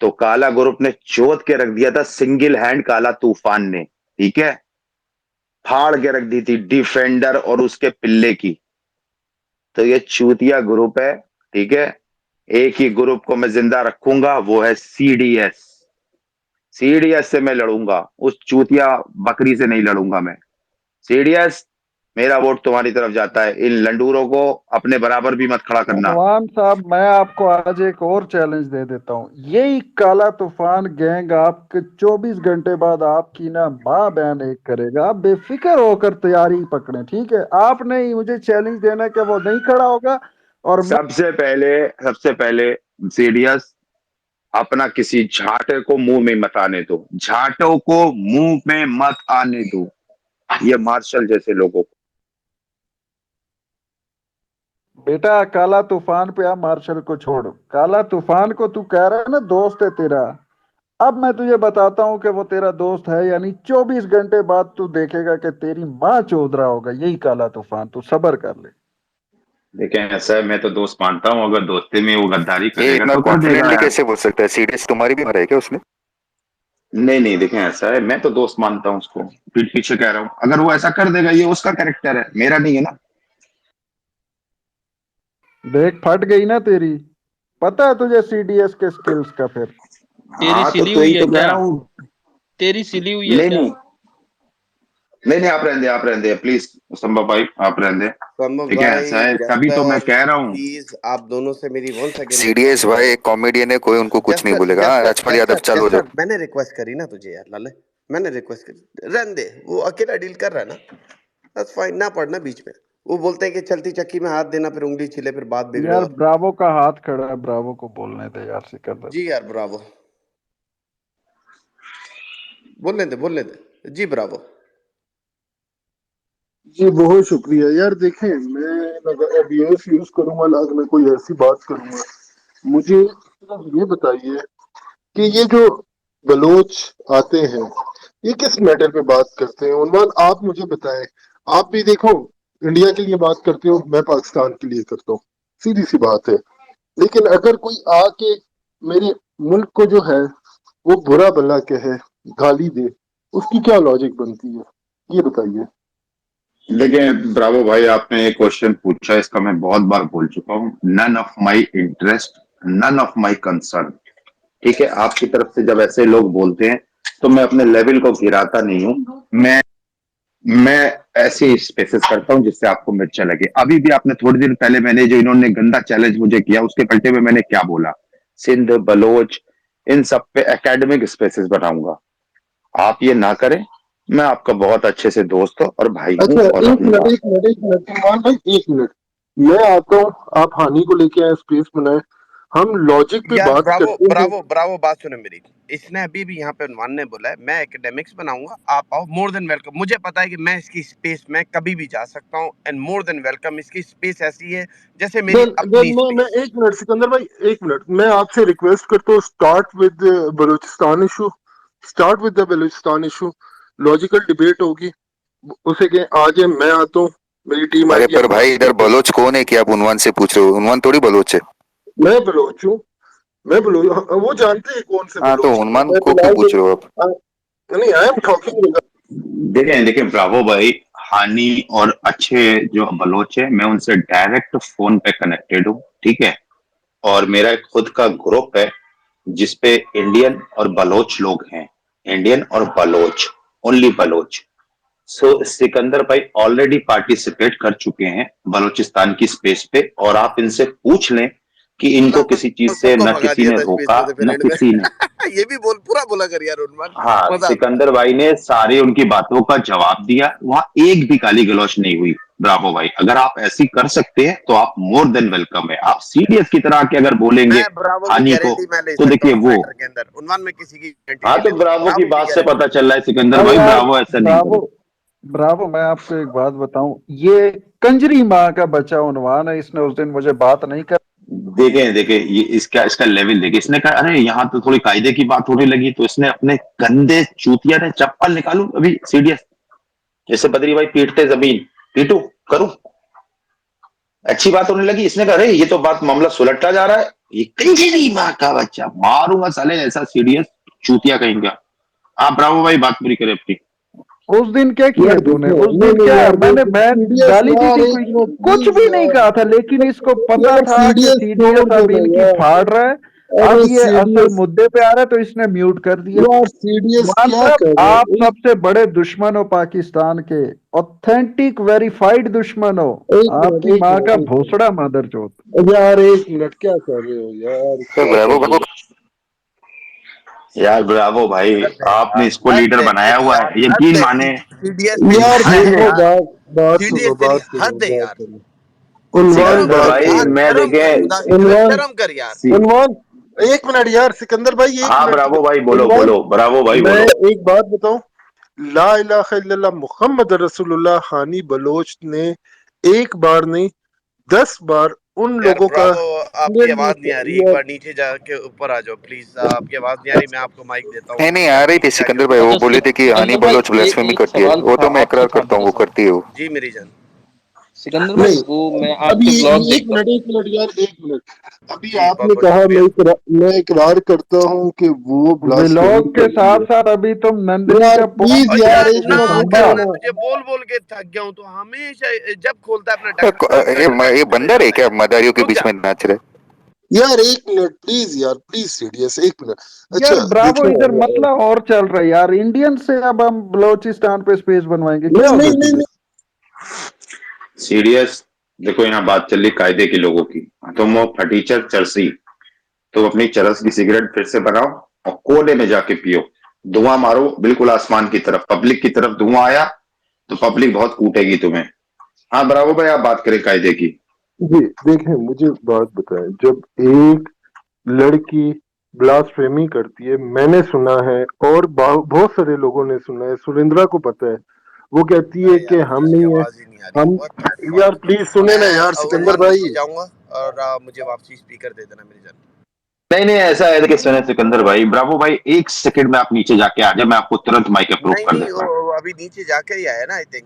तो काला ग्रुप ने चोद के रख दिया था, सिंगल हैंड काला तूफान ने, ठीक है, फाड़ के रख दी थी डिफेंडर और उसके पिल्ले की। तो ये चूतिया ग्रुप है, ठीक है। एक ही ग्रुप को मैं जिंदा रखूंगा, वो है CDS। CDS से मैं लड़ूंगा, उस चूतिया बकरी से नहीं लड़ूंगा मैं। CDS, मेरा वोट तुम्हारी तरफ जाता है। इन लंडूरों को अपने बराबर भी मत खड़ा करना। उनवान साहब, मैं आपको आज एक और चैलेंज दे देता हूँ। यही काला तूफान गैंग आपके 24 घंटे बाद आपकी ना माँ बहन एक करेगा। आप बेफिक्र होकर तैयारी पकड़े, ठीक है। आपने ही मुझे चैलेंज देना कि वो नहीं खड़ा होगा, और मैं सबसे पहले CDS, अपना किसी झाटे को मुंह में मत आने दो, झाटों को मुंह में मत आने दो, ये मार्शल जैसे लोगों को। बेटा, काला तूफान पे आप मार्शल को छोड़। काला तूफान को तू कह रहा है ना दोस्त है तेरा, अब मैं तुझे बताता हूँ कि वो तेरा दोस्त है यानी 24 घंटे बाद तू देखेगा कि तेरी माँ चोद रहा होगा यही काला तूफान। तू सब्र कर ले। देखें, ऐसा है, मैं तो दोस्त मानता हूँ, अगर दोस्ती में वो गद्दारी ये करेगा इतना तो कर देगा कॉन्फिडेंटली यार। कैसे बोल सकता है? सीडीएस तुम्हारी भी मारा है क्या उसने? नहीं, देखें, ऐसा है, मैं तो दोस्त मानता हूँ उसको, पीठ पीछे कह रहा हूँ, अगर वो ऐसा कर देगा, ये उसका कैरेक्टर है, मेरा नहीं है ना। देख, फट गई ना तेरी। पता है तुझे CDS के स्किल्स का फिर? तेरी हाँ, सिली तो हुई ही है तो कह क्या? रहा हूँ। तेरी सिली हुई है नहीं क्या? नहीं, आप रहने दे प्लीज, संभव भाई, आप रहने दे। संभव ठीक है, ऐसा भाई, है, तभी तो मैं जस्टर, कह रहा हूँ। प्लीज आप दोनों से मेरी वन सेकेंड सीडीएस रिक्वेस्ट भाई है। एक कॉमेडियन है, कोई उनको कुछ नहीं जस्टर बोलेगा। हाँ, जस्टर राजपाल यादव जस्टर चालू हो जाओ। जस्टर मैंने रिक्वेस्ट करी ना तुझे यार लाले, मैंने रिक्वेस्ट करी, रहने दे, वो अकेला डील कर रहा है ना, दैट्स फाइन, ना पड़ना बीच में। वो बोलते हैं कि चलती चक्की में हाथ देना, फिर उंगली छिले, फिर बात बिगड़े। यार और ब्रावो का हाथ खड़ा है, ब्रावो को बोलने दे यार सिकंदर। जी यार ब्रावो, बोलने दे जी ब्रावो। जी बहुत शुक्रिया यार। देखें, मैं एबीएस यूज करूंगा ना, मैं कोई ऐसी बात करूंगा, मुझे सिर्फ ये बताइए कि ये जो बलोच आते हैं ये किस मैटर पे बात करते हैं? उन्वान आप मुझे बताएं। आप भी देखो, इंडिया के लिए बात करते हो, मैं पाकिस्तान के लिए करता हूँ, सीधी सी बात है। लेकिन अगर कोई आके मेरे मुल्क को जो है वो बुरा भला कहे, गाली दे, उसकी क्या लॉजिक बनती है, ये बताइए। देखिए ब्रावो भाई, आपने एक क्वेश्चन पूछा, इसका मैं बहुत बार बोल चुका हूँ, none of my interest, none of my concern. ठीक है, आपकी तरफ से जब ऐसे लोग बोलते हैं तो मैं अपने लेवल को गिराता नहीं हूँ, मैं ऐसे स्पेसेस करता हूं जिससे आपको मिर्चा लगे। अभी भी आपने थोड़ी देर पहले, मैंने जो इन्होंने गंदा चैलेंज मुझे किया, उसके पलटे में मैंने क्या बोला, सिंध, बलोच, इन सब पे एकेडमिक स्पेसेस बनाऊंगा। आप ये ना करें, मैं आपका बहुत अच्छे से दोस्त हूं और भाई हूं, अच्छा, और एक मिनट रहूंगा। एक मिनट एक मिनट सलमान भाई, एक मिनट। मैं आता हूँ, आप हानि को लेके आए, स्पेस बनाए, हम लॉजिक पे यार बात ब्रावो करते हैं। ब्रावो ब्रावो, बात सुनो मेरी। इसने अभी भी यहाँ पे उन्वान ने बोला है मैं एकेडमिक्स बनाऊंगा, आप आओ, मोर देन वेलकम। मुझे पता है कि मैं इसकी स्पेस में कभी भी जा सकता हूँ, एंड मोर देन वेलकम। इसकी स्पेस ऐसी है जैसे मेरी अपनी मैं स्पेस। एक मिनट सिकंदर भाई, एक मिनट, मैं आपसे रिक्वेस्ट करता हूँ, start with Balochistan issue, start with the Balochistan issue. Logical debate होगी, उसे के आज मैं आता हूँ, मेरी टीम अरे आएगी, पर हम भाई, बात इधर करते हैं। बलोच कौन है कि आप उन्वान से पूछ रहे हो? उन्वान थोड़ी बलोच है। मैं बलोच हूँ, मैं बलोच, वो जानते हैं कौन से हाँ, तो बलोच हैं। उन्वान मैं को क्यों फिलहाल पूछ रहे हो आप? नहीं, आई एम टॉकिंग। देखें ब्रावो भाई, हानि और अच्छे जो बलोच है, मैं उनसे डायरेक्ट फोन पे कनेक्टेड हूँ, ठीक है। और मेरा एक खुद का ग्रुप है जिसपे इंडियन और बलोच लोग हैं, इंडियन और बलोच, ओनली बलोच। सो सिकंदर भाई ऑलरेडी पार्टिसिपेट कर चुके हैं बलूचिस्तान की स्पेस पे, और आप इनसे पूछ लें कि इनको किसी चीज से सबको न भगा किसी दिया ने था स्पेस रोका में से फिर न एंड में किसी ने ये भी बोल पूरा बोला कर यार उन्मान, हाँ मजा आता है। सिकंदर भाई ने सारी उनकी बातों का जवाब दिया, वहां एक भी गाली गलौच नहीं हुई। ब्रावो भाई, अगर आप ऐसी कर सकते हैं तो आप मोर देन वेलकम है। आप सीरियस की तरह के अगर बोलेंगे मैं ब्रावो की हानि को गारंटी मैं ले तो सकता देखिए हूँ इस वो, मैटर के अंदर। उन्मान में किसी की गारंटी हाँ नहीं तो ले सकता, ब्रावो की ब्रावो की बात से गारंटी। पता चल रहा है सिकंदर हाँ भाई यार, ब्रावो ऐसा नहीं ब्रावो करेगा। ब्रावो, मैं आपको एक बात बताऊं, ये कंजरी माँ का बच्चा उन्वान है, इसने उस दिन मुझे बात नहीं कर। देखें देखें ये इसका लेवल देखिए, इसने कहा अरे यहाँ तो थोड़ी कायदे की बात होने लगी, तो इसने अपने गंदे चूतिया ने चप्पल निकालू अभी सीरियस, जैसे बद्री भाई पीटते जमीन पीटू करूं, अच्छी बात होने लगी, इसने कहा अरे ये तो बात मामला सुलटता जा रहा है, ये कंजरी माँ का बच्चा मारूंगा साले, ऐसा सीरियस चूतिया कहेंगे। आप ब्रावो भाई बात पूरी करें अपनी। उस दिन क्या किया यार तूने? देखो, उस नहीं दिन नहीं क्या यार, मैं सीरियस गाली दी यार, थी? एक कोई मिनट कुछ प्लीज भी नहीं यार, कहा था, लेकिन इसको पता यार था कि सीरियस सीडीएस छोड़ अब दो ना इनकी यार, फाड़ रहा है, अब अरे ये असल सीरियस मुद्दे पे आ रहा है, तो इसने म्यूट कर दिया। यार, सीरियस मान क्या साहब, कर रहे आप हो? सबसे बड़े दुश्मन हो पाकिस्तान के, ऑथेंटिक वेरीफाइड दुश्मन हो, एक मिनट आपकी एक माँ मिनट का एक मिनट भोसड़ा मादरचोद। यार, एक मिनट क्या कर रहे हो यार, तो क्या ब्रावो कर रहे हो? यार ब्रावो भाई, हद है आपने यार, इसको हद लीडर है बनाया तेरी हुआ यार, है, हद यकीन है माने। सीडीएस तेरी यार हद है देखो, यार, बात सीडीएस सुनो, तेरी बात सुनो, हद है बात यार, सुनो। उन्वान शर्म सिकंदर कर बात भाई यार, सुनो। मैं शर्म कर, खुदा देखे की कसम उन्वान शर्म कर यार। उन्वान एक मिनट यार, सिकंदर भाई एक हाँ मिनट ब्रावो भाई बोलो उन्वान, बोलो, ब्रावो भाई मैं बोलो। एक बात बताऊं, ला इलाहा इल्लल्लाह मुहम्मद रसूलुल्लाह हानी बलोच ने एक बार नहीं 10 बार उन यार लोगों का ब्रावो, आपकी आवाज नहीं आ रही, एक यार, बार नीचे जाके ऊपर आ जाओ प्लीज, आपकी आवाज नहीं आ रही, मैं आपको माइक देता हूँ, नहीं नहीं प्लीज आ आप रही थी नीचे जाके सिकंदर भाई, ऊपर आ वो अच्छा जाओ। बोले थे कि हानि सिकंदर भाई, बलोच ब्लास्फेमी एक करती है, सवाल वो था तो मैं इकरार आपसे, था करता हूँ मेरा वो सवाल। करती है वो। जी मेरी जान। सिकंदर भाई, नहीं वो मैं अभी आपके ब्लॉग एक देखता हूँ। मिनट एक मिनट यार, एक मिनट, अभी जी बहुत आपने बहुत कहा शुक्रिया। मैं इकरार करता हूँ कि वो ब्लास्फेमी व्लॉग के करती साथ है। साथ अभी तुम नंदनी यार का प्लीज और यार, यार एक ना मिनट रुक कर, जाओ मैं ना। तुझे बोल बोल के थक गया हूँ, तो हमेशा जब खोलता है अपना ढक्कन ये चले बंदर है जाता है क्या यार, मदारियों के रुक बीच जा। में नाच रहे? यार एक मिनट प्लीज यार, प्लीज सीरियस एक मिनट। अच्छा यार ब्रावो, देखो, इधर मसला और चल रहा है यार, इंडियन से अब हम बलोचिस्तान पे स्पेस बनवाएंगे, क्या नहीं हो नहीं गया नहीं तुझे? नहीं, सीरियस देखो, यहाँ बात चल रही कायदे की लोगों की, तुम हो फटीचर चरसी, तुम अपनी चरस की सिगरेट फिर से बनाओ और कोने में जाके पियो, धुआं मारो बिल्कुल आसमान की तरफ, पब्लिक की तरफ धुआं आया तो पब्लिक बहुत कूटेगी तुम्हें। हाँ ब्रावो भाई, आप बात करें कायदे की। जी देखें, मुझे बात बताएं, जब एक लड़की ब्लास्फेमी करती है, मैंने सुना है और बहुत सारे लोगों ने सुना है, सुरेंद्रा को पता है, वो कहती है अरे कि यार मुझे हम उसकी नहीं है, आवाज ही नहीं आ रही, हम, व्हाट द यार फक। प्लीज सुने ना यार मैं सिकंदर उन्मान नीचे भाई। जाऊंगा और मुझे वापसी स्पीकर दे देना मेरी जान। नहीं नहीं ऐसा है कि सुने सिकंदर भाई, ब्रावो भाई एक सेकंड में आप नीचे जाके आ जाए, मैं आपको तुरंत माइक अप्रूव नहीं कर नहीं, देता हूँ। वो अभी नीचे जाके ही आया ना, आई थिंक,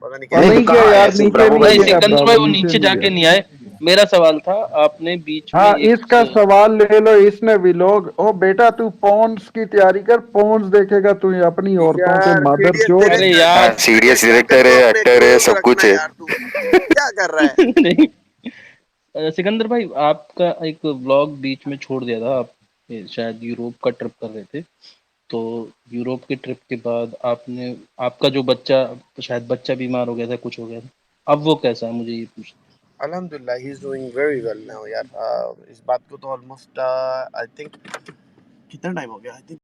पता नहीं और नहीं कैसे। तो नहीं गया कहाँ है यार, ऐसे नीचे ब्रावो नहीं भाई? नहीं गया सिकंदर भाई, ब्रावो, वो नीचे नीचे नहीं जाके गया। नहीं आए। मेरा सवाल था, आपने बीच में हाँ, एक इसका सवाल ले लो, इसने व्लॉग, ओ बेटा तू पॉन्स की तैयारी कर, पॉन्स देखेगा तू अपनी औरतों के यार सीडीएस मादरचोद। अरे डायरेक्टर, हाँ यार सीरियस सीडीएस ढक्कन डायरेक्टर तो है, अपने एक्टर है, क्लोज सब कुछ रखना है। यार, तू क्या कर रहा है। नहीं, सिकंदर भाई, आपका एक व्लॉग बीच में छोड़ दिया था, आप शायद यूरोप का ट्रिप कर रहे थे, तो यूरोप के ट्रिप के बाद आपने, आपका जो बच्चा, शायद बच्चा बीमार हो गया था, कुछ हो गया था, अब वो कैसा है, मुझे ये पूछना। अल्हम्दुलिल्लाह he is doing very well now यार। इस बात को तो ऑलमोस्ट आई थिंक कितना टाइम हो गया, आई थिंक